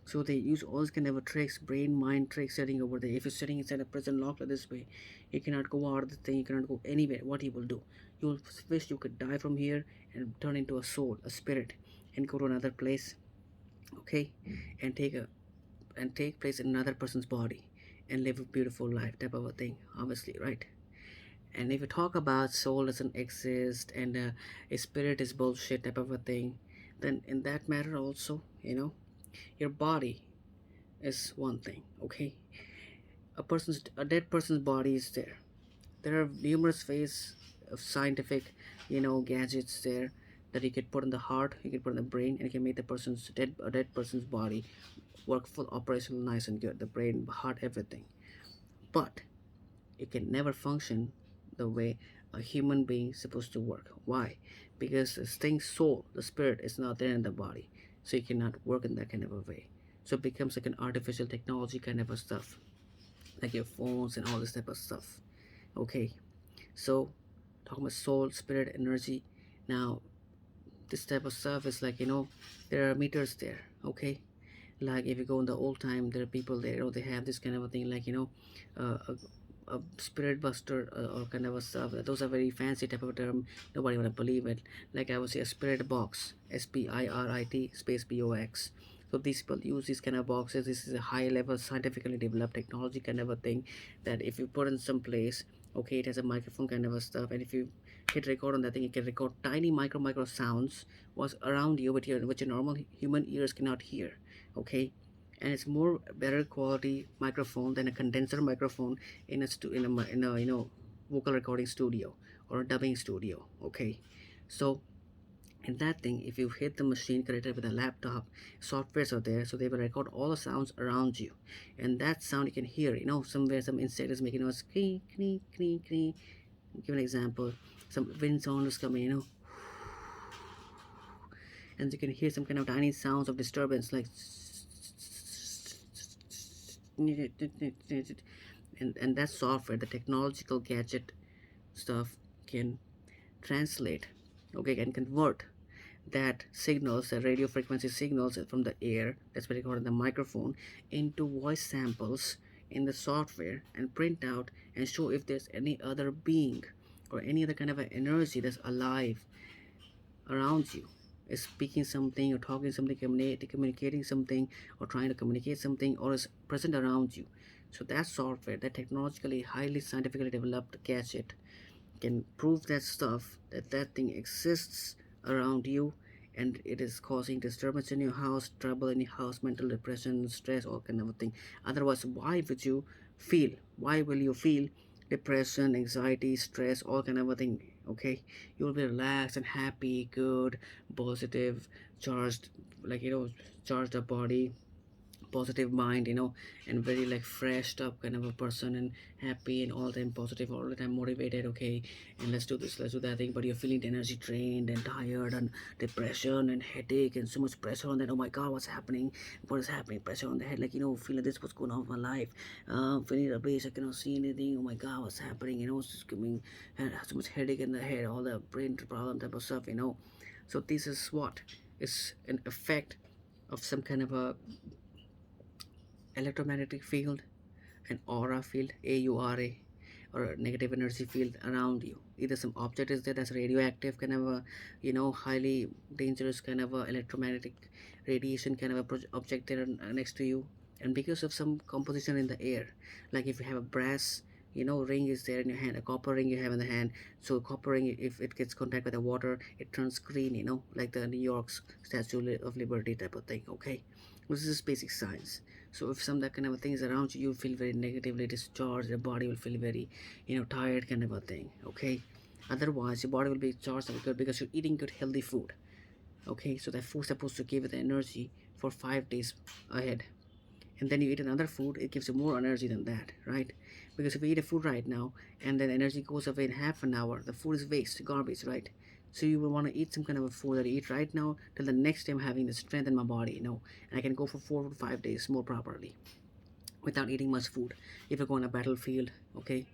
So they use all these kind of tricks, brain mind tricks setting over there. If you're sitting inside a prison locked this way, you cannot go out of the thing, you cannot go anywhere. What he will do? You will wish you could die from here and turn into a soul, a spirit, and go to another place, okay? And take place in another person's body and live a beautiful life type of a thing, obviously, right? And if you talk about soul doesn't exist and a spirit is bullshit type of a thing, then in that matter also, your body is one thing, okay? A dead person's body is there. There are numerous ways of scientific, gadgets there that you could put in the heart, you could put in the brain, and you can make the person's a dead person's body work full operational nice and good. The brain, heart, everything. But it can never function the way a human being is supposed to work. Why? Because the thing soul, the spirit, is not there in the body, so you cannot work in that kind of a way. So it becomes like an artificial technology kind of a stuff, like your phones and all this type of stuff. Okay, so talking about soul, spirit, energy. Now this type of stuff is like, there are meters there. Okay, like if you go in the old time, there are people there, they have this kind of a thing, like, a spirit buster, or kind of a stuff. Those are very fancy type of term, nobody wanna believe it. Like I would say a spirit box, SPIRIT space BOX. So these people use these kind of boxes. This is a high level scientifically developed technology kind of a thing, that if you put in some place, okay, it has a microphone kind of a stuff, and if you hit record on that thing, it can record tiny micro sounds was around you, which your normal human ears cannot hear. Okay, and it's more better quality microphone than a condenser microphone in a vocal recording studio or a dubbing studio. Okay, so in that thing, if you hit the machine connected with a laptop, softwares are there, so they will record all the sounds around you, and that sound you can hear, somewhere some insect is making noise, knee, knee, knee, knee. Give an example, some wind sound is coming, and you can hear some kind of tiny sounds of disturbance, like, and that software, the technological gadget stuff, can translate, okay, can convert that signals, the radio frequency signals from the air that's been recorded in the microphone, into voice samples in the software, and print out and show if there's any other being or any other kind of an energy that's alive around you, is speaking something or talking something, communicating something, or trying to communicate something, or is present around you. So that software, that technologically highly scientifically developed gadget, can prove that stuff, that thing exists around you, and it is causing disturbance in your house, trouble in your house, mental depression, stress, all kind of thing. Otherwise, why will you feel depression, anxiety, stress, all kind of a thing? Okay, you will be relaxed and happy, good, positive, charged, like, charged up body, positive mind, and very like freshed up kind of a person, and happy and all the time positive, all the time motivated. Okay, and let's do this, let's do that thing, but you're feeling energy drained and tired and depression and headache and so much pressure on that. Oh my god, what's happening, what is happening, pressure on the head, like, feeling this, what's going on with my life, feeling the base, I cannot see anything, oh my god, what's happening, it's just coming, so much headache in the head, all the brain problem type of stuff. So this is what is an effect of some kind of a electromagnetic field, an aura field, AURA, or a negative energy field around you. Either some object is there that's radioactive, kind of a, highly dangerous kind of a electromagnetic radiation kind of a object there next to you, and because of some composition in the air, like if you have a brass, ring is there in your hand, a copper ring you have in the hand. So copper ring, if it gets contact with the water, it turns green, like the New York's Statue of Liberty type of thing. Okay, this is basic science. So if some that kind of a thing is around you, you feel very negatively discharged, your body will feel very, tired kind of a thing. Okay, otherwise your body will be charged up good because you're eating good healthy food. Okay, so that food's supposed to give you the energy for 5 days ahead, and then you eat another food, it gives you more energy than that, right? Because if you eat a food right now and then energy goes away in half an hour, the food is waste, garbage, right? So you will want to eat some kind of a food that I eat right now till the next day I'm having the strength in my body, and I can go for 4 to 5 days more properly without eating much food. If you go on a battlefield, okay,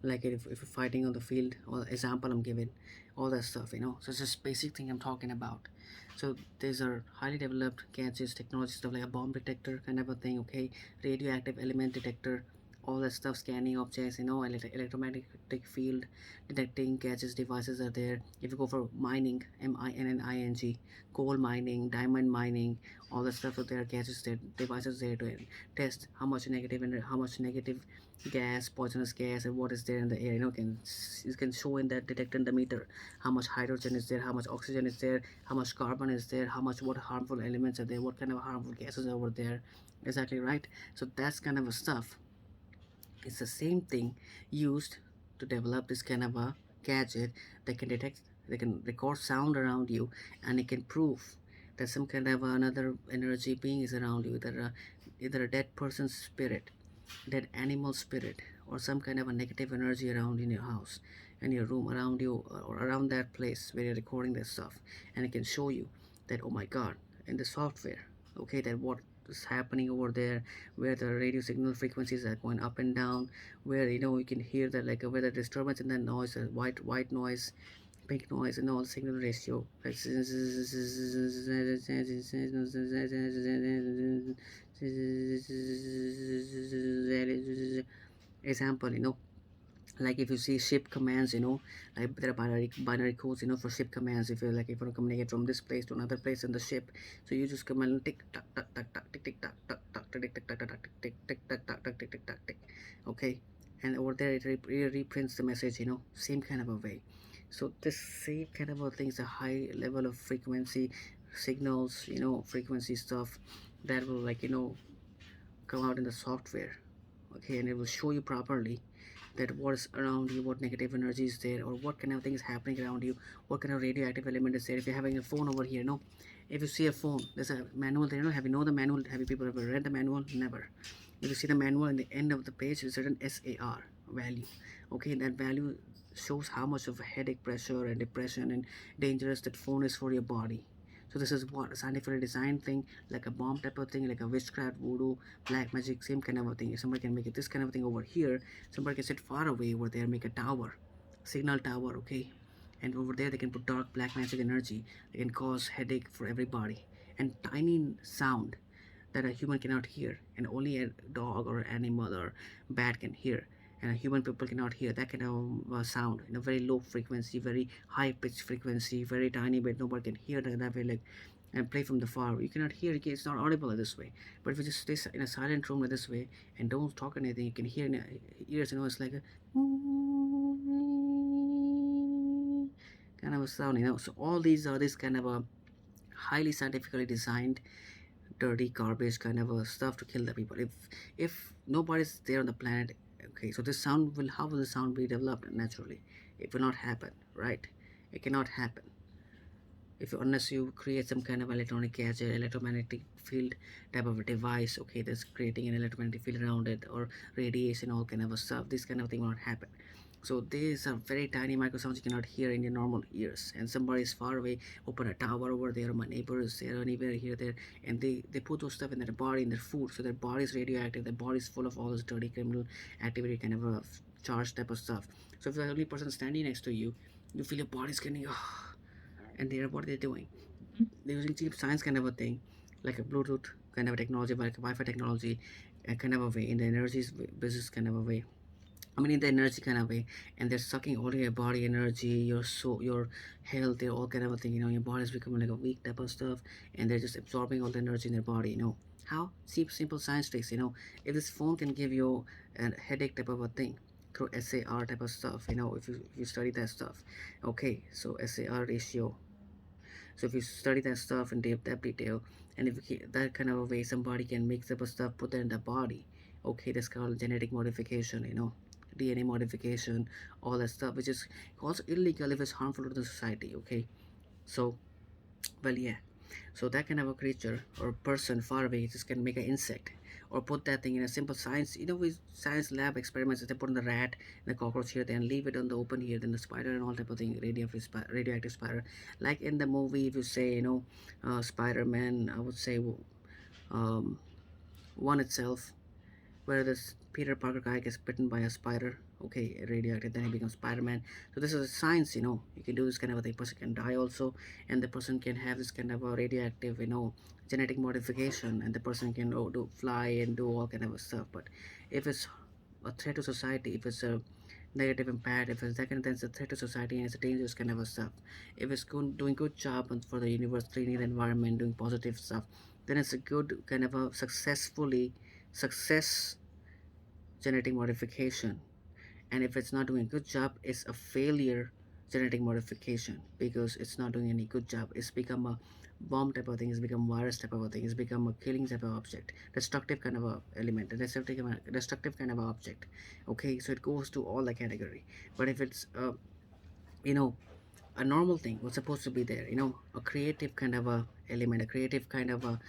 like if you're fighting on the field, or example I'm giving, all that stuff, so it's just basic thing I'm talking about. So these are highly developed gadgets, technology stuff like a bomb detector kind of a thing, okay, radioactive element detector, all that stuff, scanning objects, electromagnetic field detecting gadgets, devices are there. If you go for mining, mining, coal mining, diamond mining, all the stuff are there, gadgets there, devices there to test how much negative and how much negative gas, poisonous gas, and what is there in the air. You can show in that detector in the meter how much hydrogen is there, how much oxygen is there, how much carbon is there, how much what harmful elements are there, what kind of harmful gases are over there. Exactly right. So that's kind of a stuff. It's the same thing used to develop this kind of a gadget that can detect, they can record sound around you, and it can prove that some kind of another energy being is around you, either a dead person's spirit, dead animal spirit, or some kind of a negative energy around in your house, in your room, around you, or around that place where you're recording this stuff. And it can show you that, oh my god, in the software, okay, that what is happening over there, where the radio signal frequencies are going up and down, where you can hear that, like where the disturbance in the noise, white noise, pink noise, and all signal ratio, like example, like if you see ship commands, like there are binary codes, for ship commands. If you want to communicate from this place to another place in the ship, so you just command tick tock tock tock tock tick tick tock tock tock tick tick tock tock tick tick tock tock tick tick tock tick, okay, and over there it reprints the message, same kind of a way. So this same kind of a thing is a high level of frequency signals, frequency stuff that will, like, come out in the software, okay, and it will show you properly that what is around you, what negative energy is there, or what kind of thing is happening around you, what kind of radioactive element is there. If you're having a phone over here, if you see a phone, there's a manual there, have you know the manual, have you people ever read the manual? Never. If you see the manual in the end of the page, there's a certain SAR value, okay, that value shows how much of a headache, pressure, and depression and dangerous that phone is for your body. So this is what a scientifically designed thing, like a bomb type of thing, like a witchcraft, voodoo, black magic, same kind of a thing. If somebody can make it this kind of thing over here, somebody can sit far away over there, make a tower, signal tower, okay, and over there they can put dark black magic energy. They can cause headache for everybody, and tiny sound that a human cannot hear, and only a dog or animal or bat can hear, and a human people cannot hear that kind of sound in a very low frequency, very high pitched frequency, very tiny bit. Nobody can hear that way, like, and play from the far. You cannot hear it. It's not audible this way. But if you just stay in a silent room like this way and don't talk anything, you can hear in your ears. It's like a kind of a sound. So all these are this kind of a highly scientifically designed dirty garbage kind of a stuff to kill the people. If nobody's there on the planet, okay, so this sound will, how will the sound be developed naturally? It will not happen, right? It cannot happen if unless you create some kind of electronic gadget, electromagnetic field type of a device, okay, that's creating an electromagnetic field around it, or radiation, all kind of a stuff. This kind of thing will not happen. So these are very tiny microsounds you cannot hear in your normal ears, and somebody is far away, open a tower over there, my neighbor is there, anywhere here there, and they put those stuff in their body, in their food, so their body is radioactive, their body is full of all this dirty criminal activity kind of a charged type of stuff. So if the only person standing next to you, you feel your body's getting and they're what they're doing, they're using cheap science kind of a thing, like a Bluetooth kind of a technology, like a Wi-Fi technology, kind of a way, in the energy business kind of a way, I mean in the energy kind of way, and they're sucking all your body energy, your soul, your health, they're all kind of a thing, your body's becoming like a weak type of stuff, and they're just absorbing all the energy in their body, how simple science tricks, if this phone can give you a headache type of a thing through SAR type of stuff, if you study that stuff, okay, so SAR ratio. So if you study that stuff in depth detail, and if you, that kind of a way somebody can mix up a stuff, put that in the body, okay, that's called genetic modification, DNA modification, all that stuff, which is also illegal if it's harmful to the society, okay. So, well, yeah, so that kind of a creature or person far away just can make an insect, or put that thing in a simple science, with science lab experiments that they put in the rat and the cockroach here, then leave it on the open here, then the spider and all type of thing, radioactive spider, like in the movie. If you say, Spider-Man, I would say, um, one itself, where this Peter Parker guy gets bitten by a spider, okay, radioactive, then he becomes Spider-Man. So this is science, you can do this kind of a thing. Person can die also, and the person can have this kind of a radioactive, genetic modification, and the person can do fly and do all kind of stuff. But if it's a threat to society, if it's a negative impact, if it's that kind of then it's a threat to society and it's a dangerous kind of a stuff. If it's doing good job for the universe, cleaning the environment, doing positive stuff, then it's a good kind of a success genetic modification. And if it's not doing a good job, it's a failure genetic modification because it's not doing any good job. It's become a bomb type of thing, it's become virus type of a thing, it's become a killing type of object, destructive kind of a element, a destructive kind of a object. Okay, so it goes to all the category. But if it's you know a normal thing what's supposed to be there, a creative kind of a element, a creative kind of a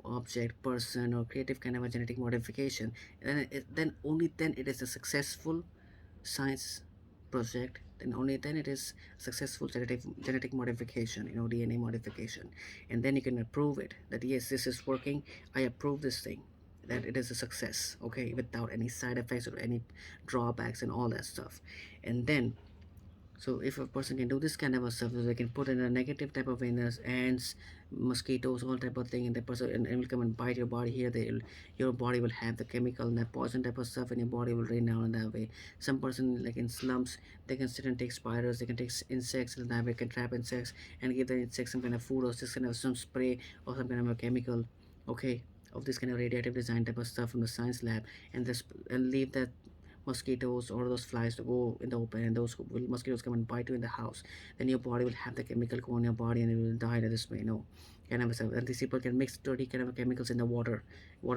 object, person, or creative kind of a genetic modification, then only then it is a successful science project. Then only then it is successful genetic modification, DNA modification. And then you can approve it that yes, this is working. I approve this thing, that it is a success, okay, without any side effects or any drawbacks and all that stuff. And then, so if a person can do this kind of a stuff, so they can put in a negative type of illness, ants, mosquitoes, all type of thing, and the person and will come and bite your body here. Your body will have the chemical and the poison type of stuff, and your body will rain down in that way. Some person like in slums, they can sit and take spiders, they can take insects, and that way can trap insects and give the insects some kind of food or just kind of some spray or some kind of a chemical, okay, of this kind of radiative design type of stuff from the science lab, and this and leave that mosquitoes or those flies to go in the open, and those mosquitoes come and bite you in the house. Then your body will have the chemical go in your body and you will die this way, kind of stuff. And these people can mix dirty kind of chemicals in the water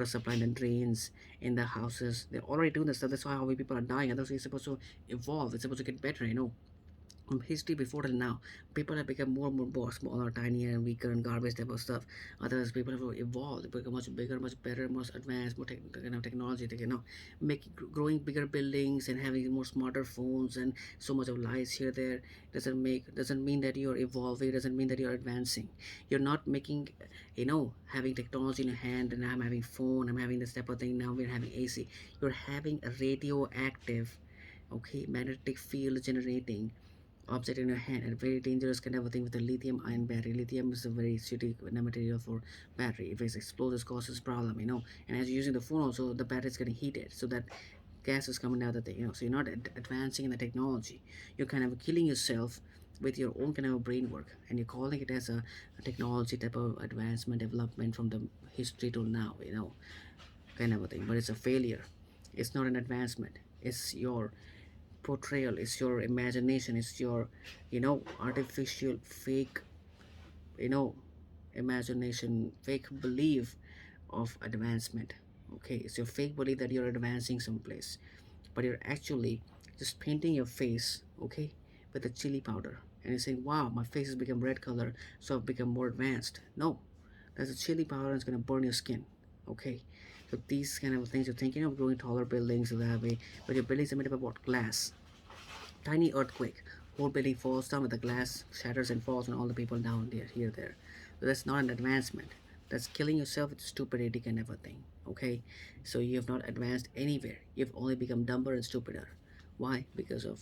supply and the drains in the houses. They're already doing this stuff. That's why how many people are dying, and that's why it's supposed to evolve, it's supposed to get better, from history before till now. People have become more smaller, tinier, and weaker, and garbage type of stuff. Others people have evolved, they become much bigger, much better, more advanced, more technology. They make growing bigger buildings and having more smarter phones and so much of lights here there. Doesn't mean that you're evolving. Doesn't mean that you're advancing. You're not making, having technology in your hand, and I'm having phone, I'm having this type of thing. Now we're having AC. You're having a radioactive, okay, magnetic field generating object in your hand, and very dangerous kind of a thing with a lithium ion battery. Lithium is a very shitty material for battery. If it explodes, it causes problem, and as you're using the phone also, the battery is getting heated, so that gas is coming out of the thing, so you're not advancing in the technology. You're kind of killing yourself with your own kind of brain work, and you're calling it as a technology type of advancement, development from the history till now, kind of a thing. But it's a failure. It's not an advancement. It's your portrayal, it's your imagination, it's your artificial fake, you know imagination, fake belief of advancement. Okay, it's your fake belief that you're advancing someplace, but you're actually just painting your face, okay, with a chili powder, and you're saying, wow, my face has become red color, so I've become more advanced. No, that's a chili powder, and it's going to burn your skin, okay. So these kind of things, you're thinking of growing taller buildings so that way, but your buildings are made up of what? Glass. Tiny earthquake, whole building falls down with the glass shatters and falls on all the people down there, here, there. So that's not an advancement. That's killing yourself with stupidity kind of a thing. Okay? So you have not advanced anywhere. You've only become dumber and stupider. Why? Because of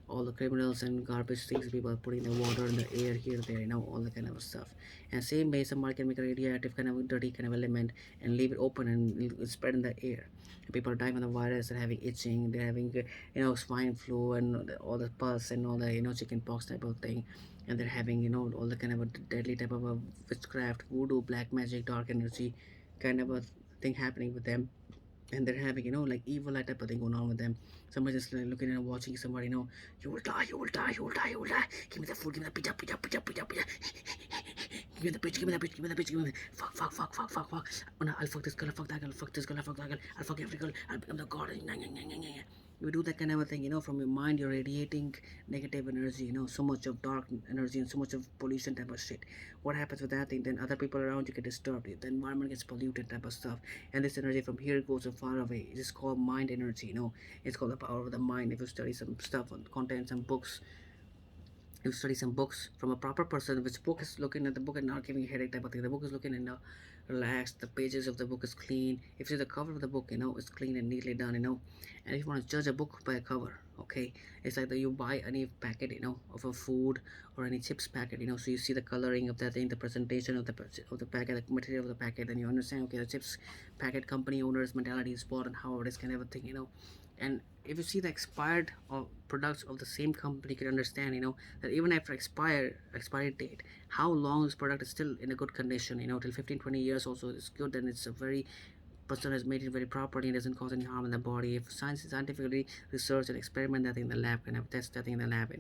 all the criminals and garbage things people are putting in the water, in the air, here, there, all that kind of stuff. And same way, somebody can make a radioactive kind of dirty kind of element and leave it open and spread in the air. And people are dying from the virus, they're having itching, they're having swine flu and all the pus and all the chicken pox type of thing. And they're having all the kind of a deadly type of a witchcraft, voodoo, black magic, dark energy kind of a thing happening with them. And they're having like evil type of thing going on with them. Somebody just like looking and watching somebody, you will die, you will die, you will die, you will die. Give me the food, give me the pizza, pizza, pizza, pizza, pizza. Give me the bitch, give me the bitch, give me the bitch, give me the fuck, fuck, fuck, fuck, fuck, fuck. Oh no, I'll fuck this girl, I'll fuck that girl, fuck this girl, I'll fuck that girl, I'll fuck every girl, I'll become the god. You do that kind of a thing, from your mind. You're radiating negative energy, so much of dark energy and so much of pollution type of shit. What happens with that thing? Then other people around you get disturbed, the environment gets polluted type of stuff, and this energy from here goes so far away. It's called mind energy. It's called the power of the mind. If you study some stuff on content, some books, you study some books from a proper person, which book is looking at the book and not giving you headache type of thing. The book is looking and relaxed. The pages of the book is clean. If you see the cover of the book, it's clean and neatly done, And if you want to judge a book by a cover, okay, it's like that you buy any packet, of a food or any chips packet, so you see the coloring of that thing, the presentation of the packet, the material of the packet, and you understand, okay, the chips packet company owner's mentality is what and how it is kind of a thing, and if you see the expired products of the same company, you can understand that even after expiry date, how long this product is still in a good condition, till 15-20 years also is good. Then it's a very person has made it very properly and doesn't cause any harm in the body. If science scientifically research and experiment that in the lab, kind of test that thing in the lab,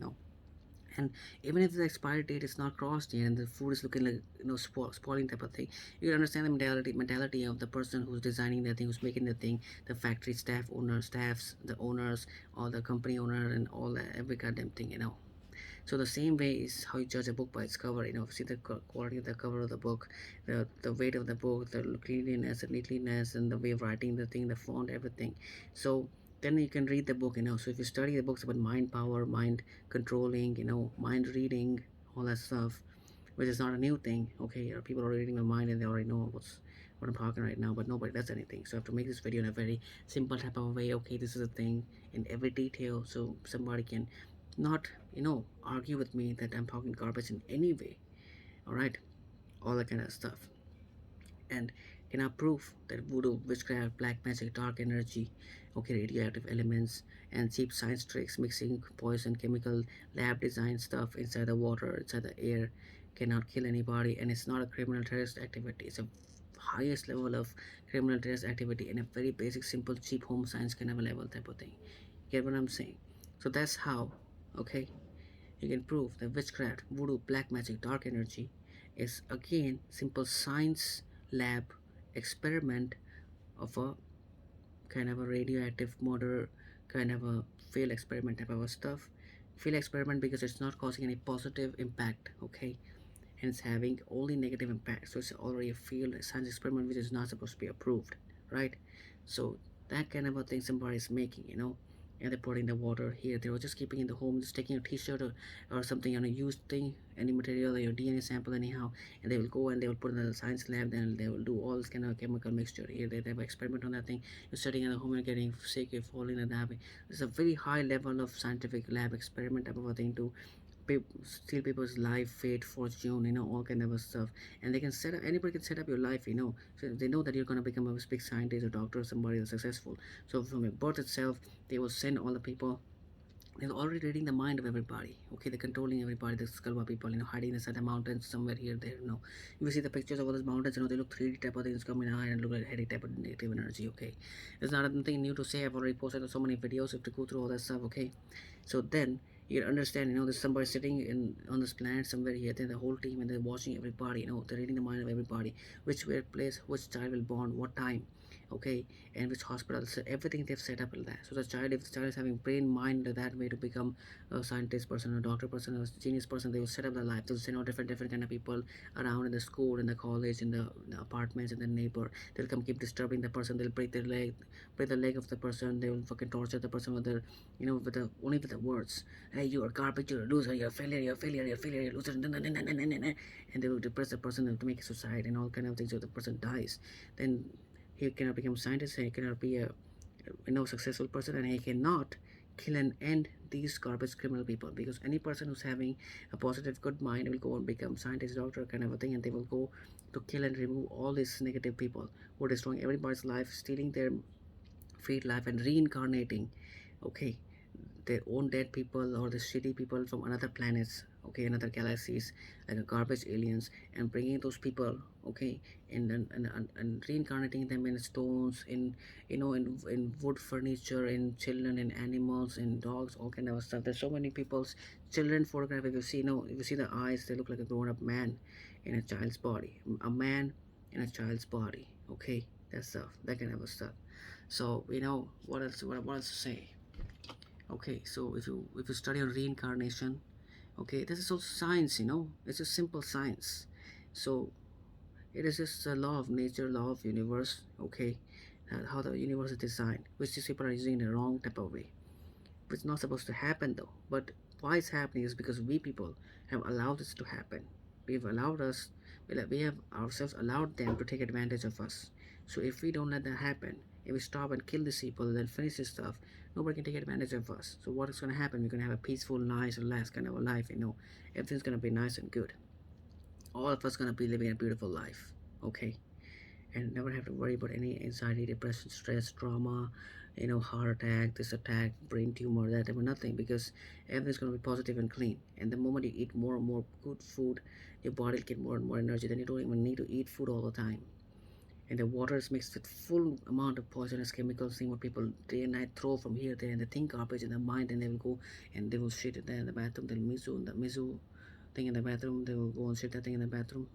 and even if the expiry date is not crossed yet and the food is looking like spoiling type of thing, you can understand the mentality of the person who's designing the thing, who's making the thing, the factory staffs, the owners, or the company owner, and all that, every goddamn thing, So the same way is how you judge a book by its cover. See the quality of the cover of the book, the weight of the book, the cleanliness, the neatliness, and the way of writing the thing, the font, everything. So then you can read the book. So if you study the books about mind power, mind controlling, mind reading, all that stuff, which is not a new thing. Okay, people are reading my mind and they already know what I'm talking right now, but nobody does anything. So I have to make this video in a very simple type of way. Okay, this is a thing in every detail, so somebody can not argue with me that I'm talking garbage in any way. All right, all that kind of stuff. And cannot prove that voodoo, witchcraft, black magic, dark energy, okay, radioactive elements, and cheap science tricks, mixing poison, chemical, lab design stuff inside the water, inside the air, cannot kill anybody, and it's not a criminal terrorist activity. It's a highest level of criminal terrorist activity in a very basic, simple, cheap home science kind of a level type of thing. Get what I'm saying? So that's how, okay, you can prove that witchcraft, voodoo, black magic, dark energy is again simple science lab experiment of a kind of a radioactive murder, kind of a failed experiment type of a stuff. Failed experiment because it's not causing any positive impact, okay, and it's having only negative impact. So it's already a failed science experiment which is not supposed to be approved, right? So that kind of a thing somebody is making, and they're putting the water here. They were just keeping in the home, just taking a t-shirt or something on a used thing, any material or your DNA sample anyhow, and they will go and they will put in the science lab. Then they will do all this kind of chemical mixture here. They have an experiment on that thing. You're sitting in the home and getting sick, you're falling and having. It's a very high level of scientific lab experiment type of a thing to steal people's life, fate, fortune, all kind of stuff. And they can set up, anybody can set up your life, so they know that you're going to become a big scientist or doctor or somebody that's successful. So from your birth itself, they will send all the people. They're already reading the mind of everybody. Okay, they're controlling everybody. The Sculba people, hiding inside the mountains somewhere here, there. You see the pictures of all those mountains. They look 3D type of things coming high and look like heady type of negative energy. Okay, there's not anything new to say. I've already posted so many videos. You have to go through all that stuff. Okay, so then you understand. There's somebody sitting in on this planet somewhere here. Then the whole team and they're watching everybody. They're reading the mind of everybody. Which where place, which child will born, what time. Okay, and which hospital, so everything they've set up like that. So the child, if the child is having brain mind that way to become a scientist person, a doctor person, a genius person, they will set up their life. They'll send out different kind of people around in the school, in the college, in the apartments, in the neighbor. They'll come keep disturbing the person. They'll break the leg of the person. They will fucking torture the person with their, only with the words. Hey, you are garbage. You're a loser. You're a failure. You're a failure. You're a failure. You're a loser. And they will depress the person to make suicide and all kind of things. So the person dies. Then he cannot become a scientist, and he cannot be a successful person, and he cannot kill and end these garbage criminal people, because any person who's having a positive good mind will go and become scientist, doctor kind of a thing, and they will go to kill and remove all these negative people who are destroying everybody's life, stealing their free life and reincarnating, okay, their own dead people or the shitty people from another planets, okay, another galaxies, like a garbage aliens, and bringing those people, okay, and reincarnating them in stones, in in wood furniture, in children, in animals, in dogs, all kind of stuff. There's so many people's children photograph. If you see, if you see the eyes, they look like a grown-up man in a child's body, a man in a child's body, okay, that stuff, that kind of stuff. So what else to say? Okay, so if you study on reincarnation, okay, this is also science, it's a simple science. So it is just a law of nature, law of universe, okay, how the universe is designed, which these people are using in the wrong type of way, which is not supposed to happen though. But Why it's happening is because we people have allowed this to happen. We've allowed us, we have ourselves allowed them to take advantage of us. So if we don't let that happen, if we stop and kill these people and then finish this stuff, nobody can take advantage of us. So what is going to happen? We're going to have a peaceful, nice, relaxed kind of a life. Everything's going to be nice and good. All of us going to be living a beautiful life. Okay, and never have to worry about any anxiety, depression, stress, trauma, heart attack, this attack, brain tumor, that, or nothing, because everything's going to be positive and clean. And the moment you eat more and more good food, your body will get more and more energy. Then you don't even need to eat food all the time. And the water is mixed with full amount of poisonous chemicals. Seeing what people day and night throw from here, there, and they think garbage in their mind, and they will go and they will shit there in the bathroom. They'll miso thing in the bathroom. They will go and shit that thing in the bathroom.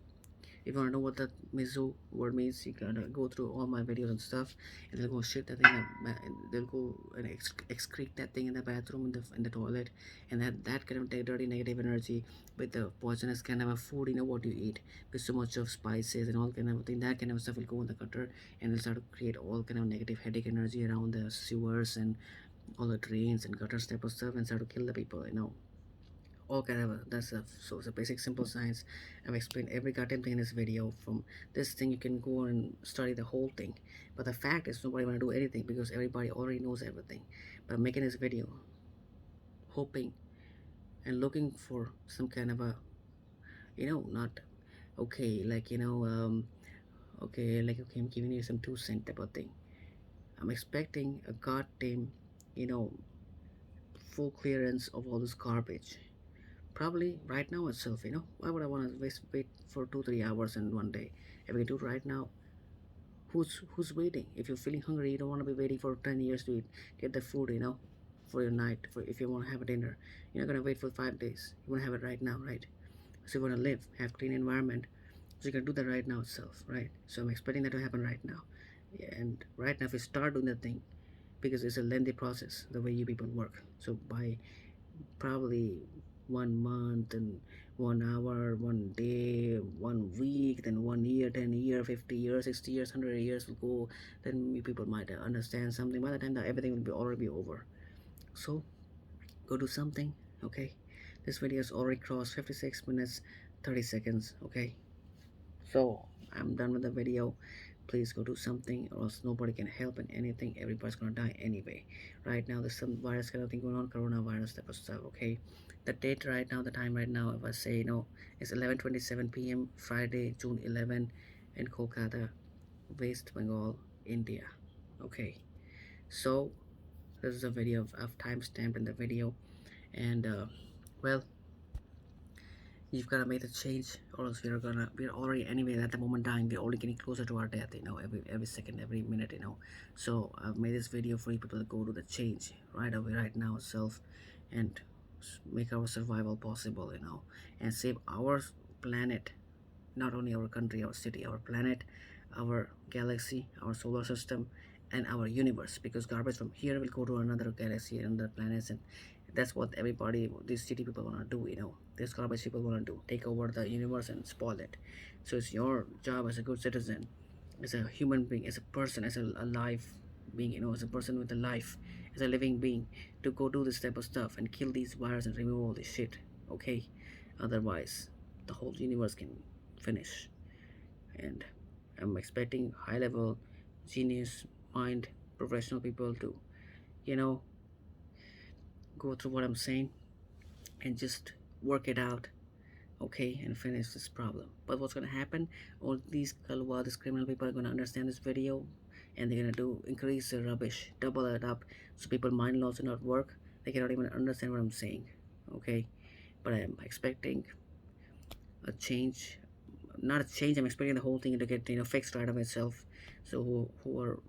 If you want to know what that miso word means, you gotta go through all my videos and stuff, and they'll go shit that thing, and they'll go and excrete that thing in the bathroom, in the toilet, and that kind of dirty negative energy with the poisonous kind of a food, what you eat with so much of spices and all kind of thing, that kind of stuff will go in the gutter, and will start to create all kind of negative headache energy around the sewers and all the drains and gutters type of stuff, and start to kill the people. All kind of that stuff. So it's a basic simple science. I've explained every goddamn thing in this video. From this thing, you can go and study the whole thing, but the fact is nobody want to do anything because everybody already knows everything. But I'm making this video hoping and looking for some kind of a, not okay, like, okay, like, okay, I'm giving you some 2 cent type of thing. I'm expecting a goddamn, you know full clearance of all this garbage. Probably right now itself. Why would I want to wait for 2 3 hours in one day? If we do it right now, who's waiting? If you're feeling hungry, you don't want to be waiting for 10 years to get the food, for your night. For if you want to have a dinner, you're not gonna wait for 5 days. You want to have it right now, right? So you want to live, have clean environment. So you can do that right now itself, right? So I'm expecting that to happen right now. Yeah, and right now, if you start doing that thing, because it's a lengthy process, the way you people work. So by probably 1 month and 1 hour, 1 day, 1 week, then 1 year, 10 year, 50 years, 60 years, 100 years will go. Then you people might understand something. By the time that everything will be already be over. So go do something. Okay, this video has already crossed 56 minutes 30 seconds. Okay, so I'm done with the video. Please go do something, or else nobody can help in anything. Everybody's gonna die anyway. Right now there's some virus kind of thing going on, coronavirus type of stuff. Okay, the date right now, the time right now, if I say it's 11:27 p.m. Friday, June 11, in Kolkata, West Bengal, India. Okay, so this is a video of timestamp in the video. And well, you've got to make the change, or else we're already anyway at the moment dying. We're only getting closer to our death, every second, every minute. So I've made this video for you people to go to the change right away, right now itself, and make our survival possible, and save our planet, not only our country, our city, our planet, our galaxy, our solar system, and our universe. Because garbage from here will go to another galaxy and other planets, and that's what everybody, these city people, want to do. These garbage people want to do, take over the universe and spoil it. So it's your job as a good citizen, as a human being, as a person, as a life being, as a person with a life, as a living being, to go do this type of stuff and kill these viruses and remove all this shit. Okay, otherwise the whole universe can finish. And I'm expecting high level genius mind professional people to, you know go through what I'm saying and just work it out, okay, and finish this problem. But what's gonna happen? All these KALUA, these criminal people, are gonna understand this video, and they're gonna do increase the rubbish, double it up, so people mind laws do not work. They cannot even understand what I'm saying, okay. But I'm expecting a change, not a change. I'm expecting the whole thing to get fixed right of itself. So who are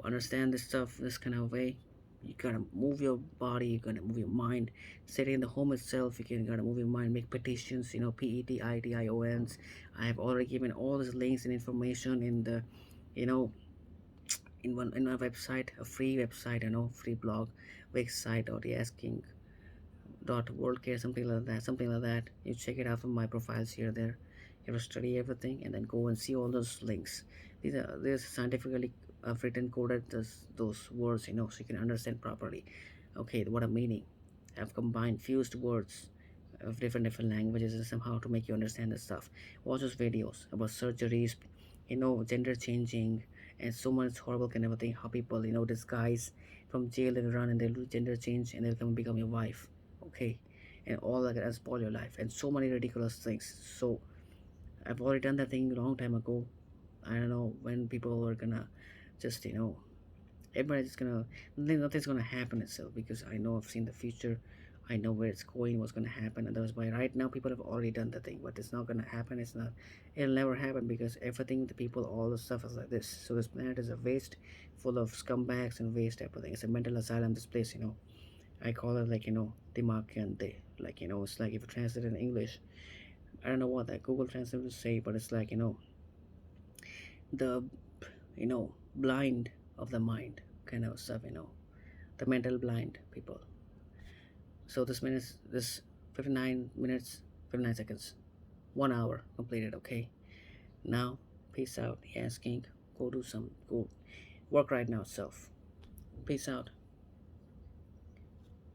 understand this stuff this kind of way, you gotta move your body, you gotta move your mind. Sitting in the home itself, gotta move your mind, make petitions, petitions. I have already given all these links and information in the, you know in my website, a free website, free blog website, or the asking .worldcare, something like that. You check it out from my profiles here, there. You have to study everything and then go and see all those links. These scientifically written, coded those words, so you can understand properly, okay, what I'm meaning. have combined fused words of different languages and somehow to make you understand the stuff. Watch those videos about surgeries, gender changing, and so much horrible kind of a thing. How people, disguise from jail, they run and they'll do gender change and they'll come and become your wife. Okay, and all that and spoil your life and so many ridiculous things. So I've already done that thing a long time ago. I don't know when people were gonna just everybody's just gonna nothing's gonna happen itself, because I know I've seen the future. I know where it's going, what's gonna happen, and that's why right now people have already done the thing, but it's not gonna happen. It'll never happen, because everything, the people, all the stuff is like this. So this planet is a waste, full of scumbags and waste everything. It's a mental asylum, this place. I call it like Dimakante. Like it's like if you translate it in English, I don't know what that Google Translate will say, but it's like the blind of the mind kind of stuff. The mental blind people. So this 59 minutes 59 seconds, 1 hour completed. Okay, now peace out. Yes, king, go work right now, self. Peace out.